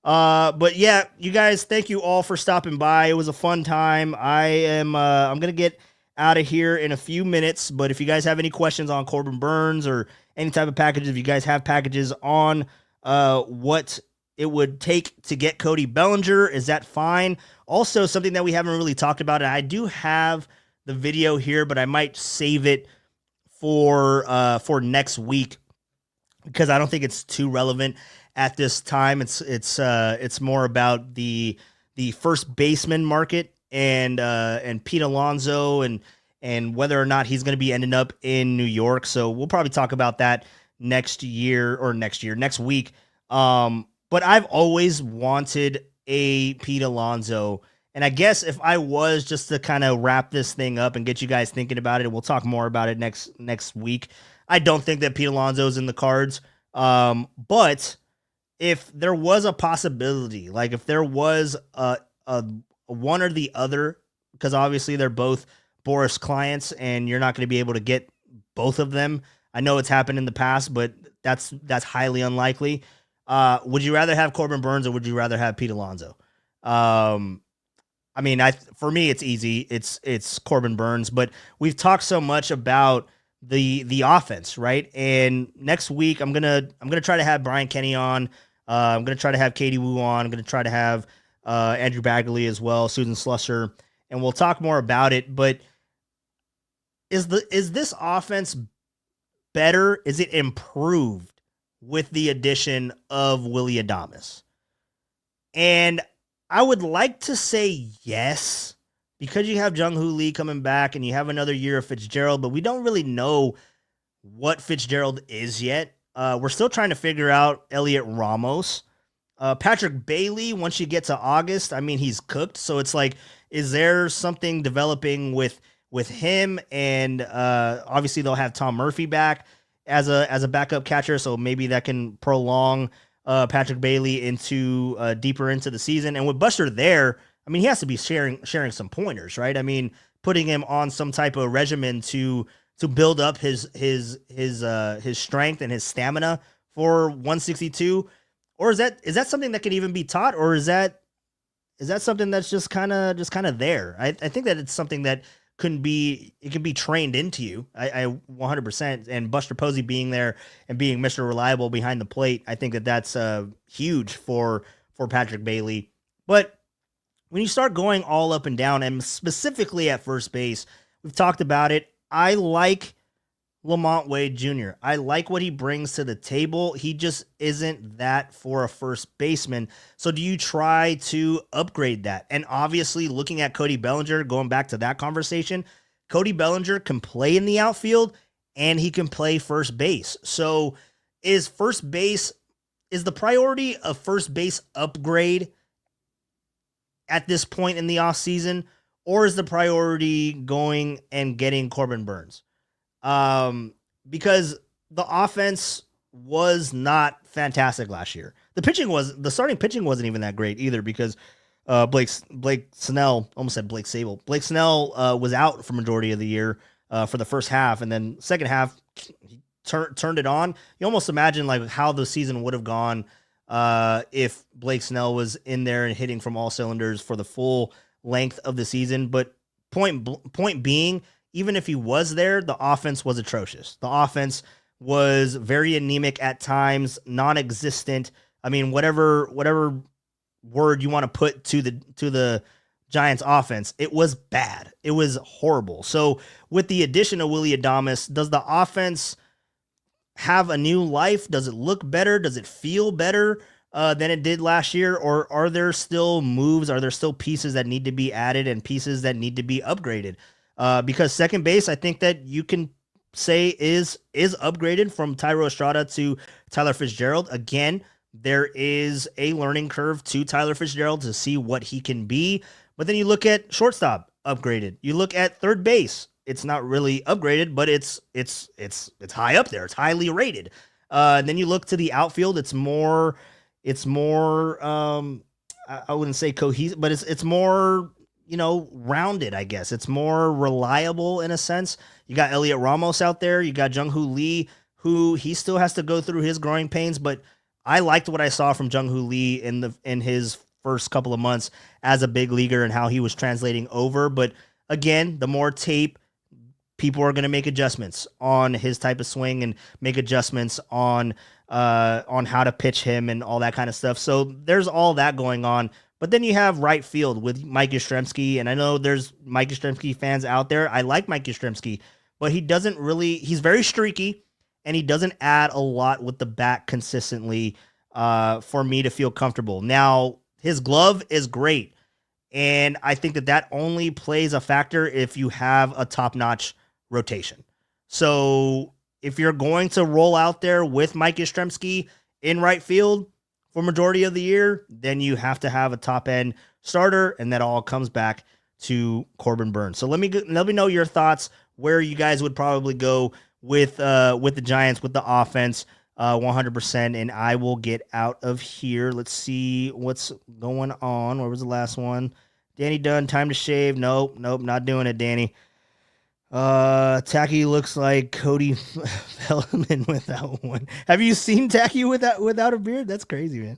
But yeah, you guys, thank you all for stopping by. It was a fun time. I'm going to get out of here in a few minutes, but if you guys have any questions on Corbin Burns or any type of packages, if you guys have packages on what it would take to get Cody Bellinger, is that fine? Also, something that we haven't really talked about, and I do have the video here, but I might save it for next week because I don't think it's too relevant at this time. It's more about the first baseman market and Pete Alonso and whether or not he's going to be ending up in New York. So we'll probably talk about that next week. But I've always wanted a Pete Alonso. And I guess if I was just to kind of wrap this thing up and get you guys thinking about it, and we'll talk more about it next week. I don't think that Pete Alonso is in the cards. But if there was a possibility, like if there was a one or the other because obviously they're both Boris clients, and you're not going to be able to get both of them. I know it's happened in the past, but that's highly unlikely. Would you rather have Corbin Burns or would you rather have Pete Alonso? I mean, for me, it's easy. It's Corbin Burns, but we've talked so much about the offense, right? And next week, I'm gonna try to have Brian Kenny on. I'm gonna try to have Katie Wu on. I'm gonna try to have Andrew Bagley as well, Susan Slusser, and we'll talk more about it. But is this offense better? Is it improved with the addition of Willy Adames? And I would like to say yes, because you have Jung-Hoo Lee coming back and you have another year of Fitzgerald, but we don't really know what Fitzgerald is yet. We're still trying to figure out Elliot Ramos. Patrick Bailey, once you get to August, I mean, he's cooked. So it's like, is there something developing with him? And obviously they'll have Tom Murphy back as a backup catcher, so maybe that can prolong Patrick Bailey into deeper into the season. And with Buster there, I mean, he has to be sharing some pointers, right? I mean, putting him on some type of regimen to build up his strength and his stamina for 162, or is that something that can even be taught, or is that something that's just kind of there? I think that it's something that can be trained into you. I 100%. And Buster Posey being there and being Mr. Reliable behind the plate, I think that's huge for Patrick Bailey. But when you start going all up and down, and specifically at first base, we've talked about it. I like Lamont Wade Jr. I like what he brings to the table. He just isn't that for a first baseman. So do you try to upgrade that? And obviously, looking at Cody Bellinger, going back to that conversation, Cody Bellinger can play in the outfield and he can play first base. So is the priority of first base upgrade at this point in the offseason, or is the priority going and getting Corbin Burns? Because the offense was not fantastic last year. The starting pitching wasn't even that great either, because Blake Snell, almost said Blake Sable. Blake Snell was out for majority of the year for the first half, and then second half he turned it on. You almost imagine like how the season would have gone if Blake Snell was in there and hitting from all cylinders for the full length of the season. But point being, even if he was there, the offense was atrocious. The offense was very anemic at times, non-existent. I mean, whatever word you want to put to the Giants offense, it was bad. It was horrible. So with the addition of Willy Adames, does the offense have a new life? Does it look better? Does it feel better than it did last year? Or are there still moves? Are there still pieces that need to be added and pieces that need to be upgraded? Because second base, I think that you can say is upgraded from Tyro Estrada to Tyler Fitzgerald. Again, there is a learning curve to Tyler Fitzgerald to see what he can be. But then you look at shortstop, upgraded. You look at third base, it's not really upgraded, but it's high up there. It's highly rated. And then you look to the outfield, it's more I wouldn't say cohesive, but it's more, rounded, I guess. It's more reliable in a sense. You got Elliot Ramos out there. You got Jung-Hoo Lee, who he still has to go through his growing pains, but I liked what I saw from Jung-Hoo Lee in his first couple of months as a big leaguer and how he was translating over. But again, the more tape, people are going to make adjustments on his type of swing and make adjustments on how to pitch him and all that kind of stuff. So there's all that going on. But then you have right field with Mike Yastrzemski, and I know there's Mike Yastrzemski fans out there. I like Mike Yastrzemski, but he's very streaky, and he doesn't add a lot with the bat consistently for me to feel comfortable. Now, his glove is great, and I think that only plays a factor if you have a top-notch rotation. So if you're going to roll out there with Mike Yastrzemski in right field for majority of the year, then you have to have a top-end starter, and that all comes back to Corbin Burns. So let me know your thoughts, where you guys would probably go with the Giants, with the offense, 100%, and I will get out of here. Let's see what's going on. Where was the last one? Danny Dunn, time to shave. Nope, not doing it, Danny. Tacky looks like Cody Feldman without one. Have you seen Tacky without a beard? That's crazy, man.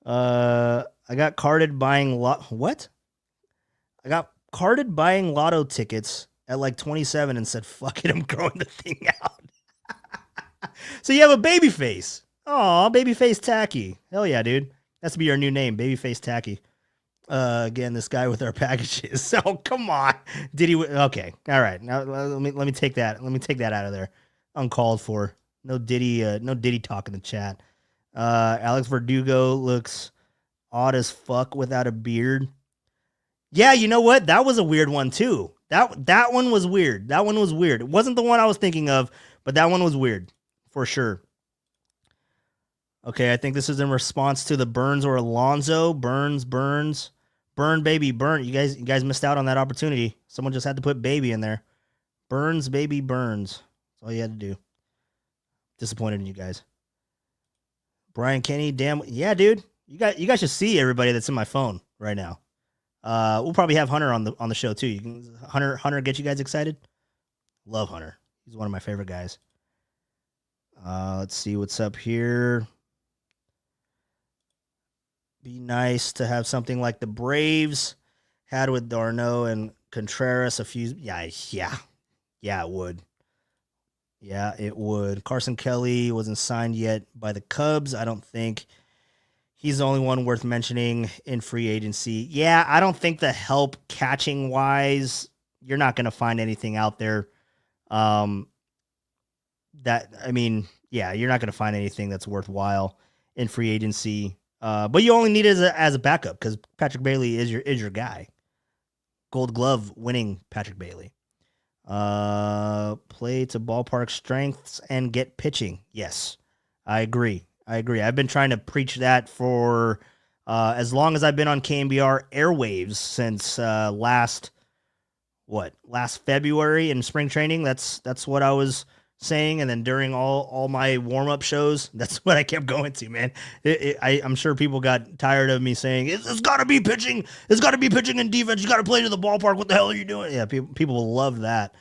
I got carded buying what? I got carded buying lotto tickets at like 27 and said, fuck it, I'm growing the thing out. So you have a baby face. Aw, babyface Tacky. Hell yeah, dude. That's to be our new name, babyface Tacky. Again, this guy with our packages. So come on, did he? Okay, all right. Now let me take that. Let me take that out of there. Uncalled for. No Diddy. No Diddy talk in the chat. Alex Verdugo looks odd as fuck without a beard. Yeah, you know what? That was a weird one too. That one was weird. That one was weird. It wasn't the one I was thinking of, but that one was weird for sure. Okay, I think this is in response to the Burns or Alonzo. Burns. Burn, baby, burn. You guys missed out on that opportunity. Someone just had to put baby in there. Burns, baby, burns. That's all you had to do. Disappointed in you guys. Brian Kenny, damn. Yeah, dude. You guys should see everybody that's in my phone right now. We'll probably have Hunter on the show too. You can Hunter get you guys excited? Love Hunter. He's one of my favorite guys. Let's see what's up here. Be nice to have something like the Braves had with d'Arnaud and Contreras a few. Yeah, it would. Yeah, it would. Carson Kelly wasn't signed yet by the Cubs. I don't think he's the only one worth mentioning in free agency. Yeah, I don't think the help catching wise, you're not going to find anything out there. You're not going to find anything that's worthwhile in free agency. But you only need it as a backup because Patrick Bailey is your guy. Gold Glove winning Patrick Bailey. Play to ballpark strengths and get pitching. Yes, I agree. I've been trying to preach that for as long as I've been on KMBR airwaves since last February in spring training. That's what I was saying, and then during all my warm-up shows, that's what I kept going to, man. I'm sure people got tired of me saying, it's got to be pitching. It's got to be pitching and defense. You got to play to the ballpark. What the hell are you doing? Yeah, people will love that.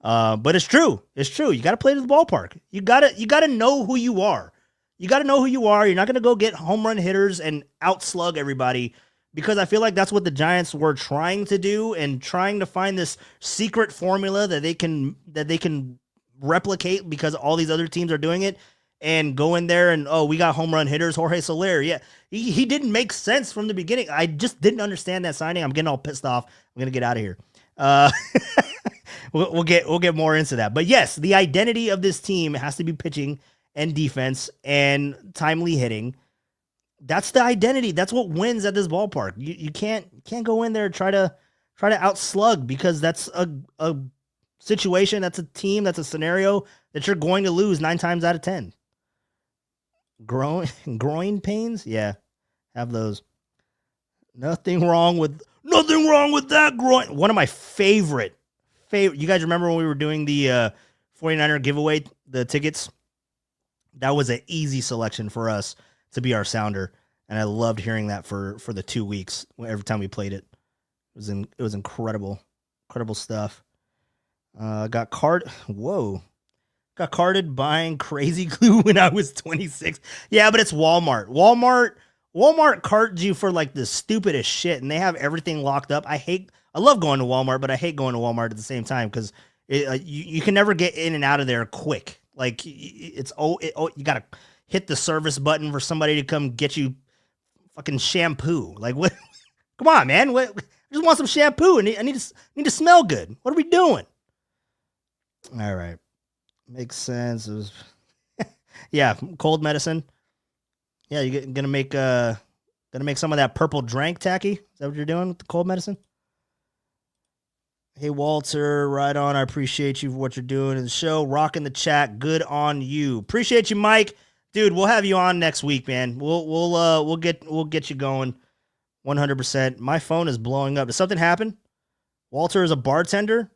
But it's true. It's true. You got to play to the ballpark. You got to know who you are. You got to know who you are. You're not going to go get home run hitters and outslug everybody, because I feel like that's what the Giants were trying to do and trying to find this secret formula that they can replicate because all these other teams are doing it, and go in there and, we got home run hitters. Jorge Soler. Yeah. He didn't make sense from the beginning. I just didn't understand that signing. I'm getting all pissed off. I'm going to get out of here. We'll get more into that. But yes, the identity of this team has to be pitching and defense and timely hitting. That's the identity. That's what wins at this ballpark. You can't go in there and try to outslug, because that's a situation, that's a team, that's a scenario that you're going to lose 9 times out of 10. Groin pains? Yeah, have those. Nothing wrong with that groin. One of my favorite. You guys remember when we were doing the 49er giveaway, the tickets? That was an easy selection for us to be our sounder, and I loved hearing that for the 2 weeks every time we played it. It was incredible stuff. Got carded buying crazy glue when I was 26. Yeah, but it's Walmart. Walmart cards you for like the stupidest shit, and they have everything locked up. I love going to Walmart, but I hate going to Walmart at the same time, because you can never get in and out of there quick. Like you gotta hit the service button for somebody to come get you fucking shampoo. Like what? Come on, man. What? I just want some shampoo, and I need to smell good. What are we doing? All right, makes sense. It was yeah, cold medicine. Yeah, you're gonna make some of that purple drink, Tacky. Is that what you're doing with the cold medicine? Hey, Walter, right on. I appreciate you for what you're doing in the show. Rocking the chat. Good on you. Appreciate you, Mike. Dude, we'll have you on next week, man. We'll get you going 100%. My phone is blowing up. Did something happen? Walter is a bartender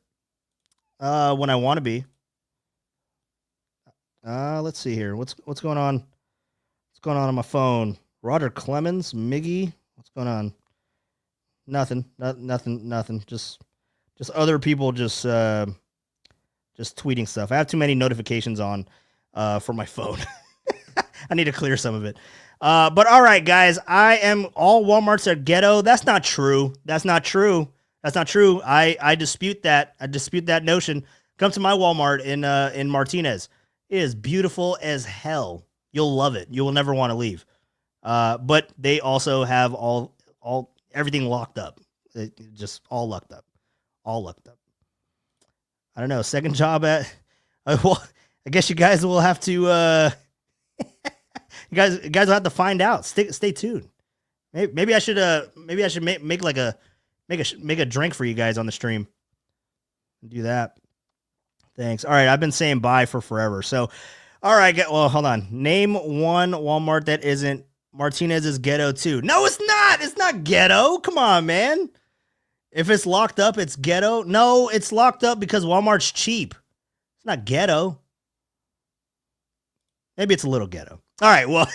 when I want to be. Let's see here. What's going on? What's going on my phone? Roger Clemens, Miggy. What's going on? Nothing. Just other people just tweeting stuff. I have too many notifications on for my phone. I need to clear some of it. But all right, guys, all Walmarts are ghetto. That's not true. I dispute that. I dispute that notion. Come to my Walmart in Martinez. It is beautiful as hell. You'll love it. You will never want to leave. But they also have everything locked up. Just all locked up. I don't know. Second job at. Well, I guess you guys will have to. You guys will have to find out. Stay tuned. Maybe I should make a drink for you guys on the stream. Do that. Thanks. All right, I've been saying bye for forever. So, all right. Well, hold on. Name one Walmart that isn't Martinez is ghetto too. No, it's not. It's not ghetto. Come on, man. If it's locked up, it's ghetto. No, it's locked up because Walmart's cheap. It's not ghetto. Maybe it's a little ghetto. All right, well,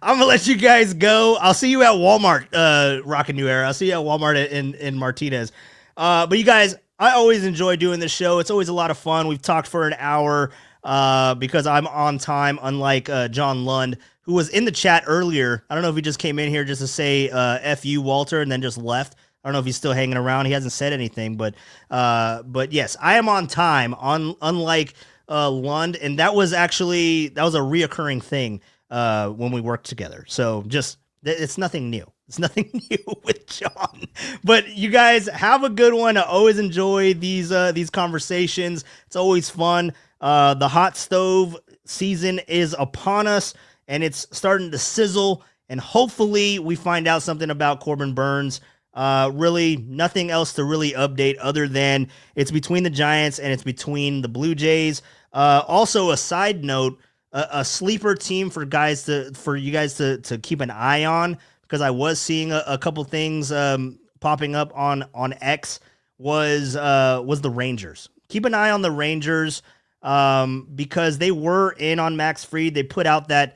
I'm going to let you guys go. I'll see you at Walmart, Rockin' New Era. I'll see you at Walmart in Martinez. But you guys, I always enjoy doing this show. It's always a lot of fun. We've talked for an hour because I'm on time, unlike John Lund, who was in the chat earlier. I don't know if he just came in here just to say F you, Walter, and then just left. I don't know if he's still hanging around. He hasn't said anything, but yes, I am on time, unlike Lund, and that was a reoccurring thing when we worked together. So it's nothing new. It's nothing new with John. But you guys have a good one. I always enjoy these conversations. It's always fun. The hot stove season is upon us, and it's starting to sizzle. And hopefully we find out something about Corbin Burns. Really nothing else to really update other than it's between the Giants and it's between the Blue Jays. Also a side note, a sleeper team for you guys to keep an eye on, because I was seeing a couple things popping up on X was the Rangers. Keep an eye on the Rangers because they were in on Max Fried. They put out their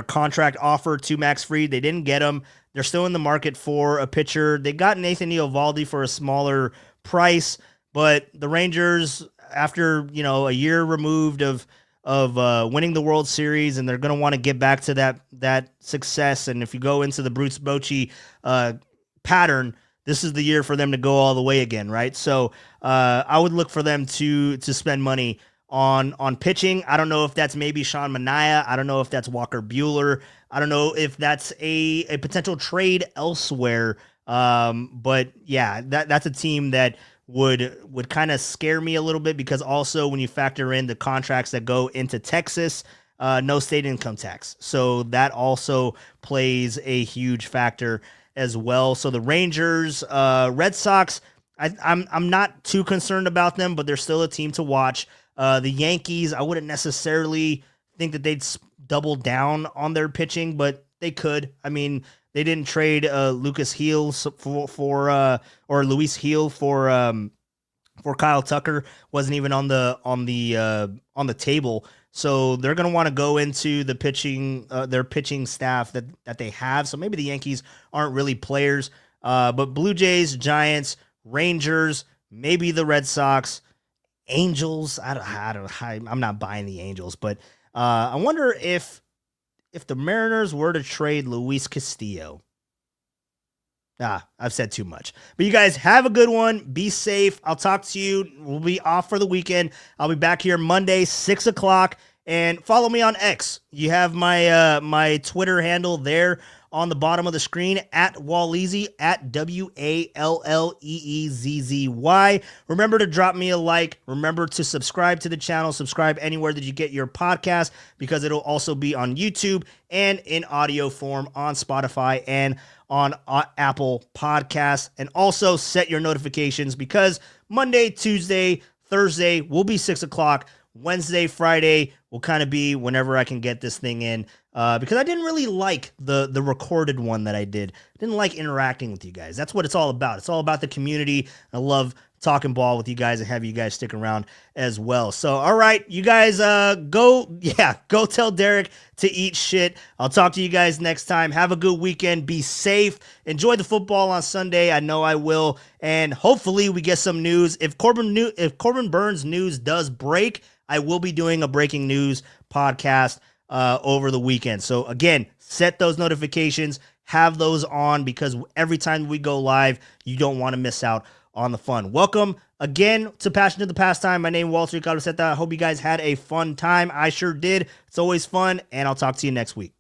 contract offer to Max Fried. They didn't get him. They're still in the market for a pitcher. They got Nathan Eovaldi for a smaller price, but the Rangers, after a year removed of winning the World Series, and they're going to want to get back to that success. And if you go into the Bruce Bochy pattern, this is the year for them to go all the way again, right? So I would look for them to spend money on pitching. I don't know if that's maybe Sean Manaea. I don't know if that's Walker Buehler. I don't know if that's a potential trade elsewhere. But yeah, that's a team that would kind of scare me a little bit, because also when you factor in the contracts that go into Texas, no state income tax. So that also plays a huge factor as well. So the Rangers, Red Sox, I'm not too concerned about them, but they're still a team to watch. The Yankees, I wouldn't necessarily think that they'd double down on their pitching, but they could. I mean, they didn't trade Luis Heel for Kyle Tucker. Wasn't even on the table. So they're going to want to go into the pitching, their pitching staff that they have. So maybe the Yankees aren't really players, but Blue Jays, Giants, Rangers, maybe the Red Sox, Angels. I'm not buying the Angels, but I wonder if the Mariners were to trade Luis Castillo. I've said too much. But you guys have a good one. Be safe. I'll talk to you. We'll be off for the weekend. I'll be back here Monday, 6 o'clock. And follow me on X. You have my Twitter handle there on the bottom of the screen, at Walleezy, at WALLEEZZY. Remember to drop me a like. Remember to subscribe to the channel. Subscribe anywhere that you get your podcast, because it'll also be on YouTube and in audio form on Spotify and on Apple Podcasts. And also set your notifications, because Monday, Tuesday, Thursday will be 6 o'clock. Wednesday, Friday will kind of be whenever I can get this thing in, because I didn't really like the recorded one that I did. I didn't like interacting with you guys. That's what it's all about. It's all about the community. I love talking ball with you guys and have you guys stick around as well. So, all right, you guys go tell Derek to eat shit. I'll talk to you guys next time. Have a good weekend. Be safe. Enjoy the football on Sunday. I know I will. And hopefully we get some news. If Corbin Burns news does break, I will be doing a breaking news podcast over the weekend. So again, set those notifications, have those on, because every time we go live, you don't want to miss out on the fun. Welcome again to Passion to the Pastime. My name is Walter Ricardo Seta. I hope you guys had a fun time. I sure did. It's always fun, and I'll talk to you next week.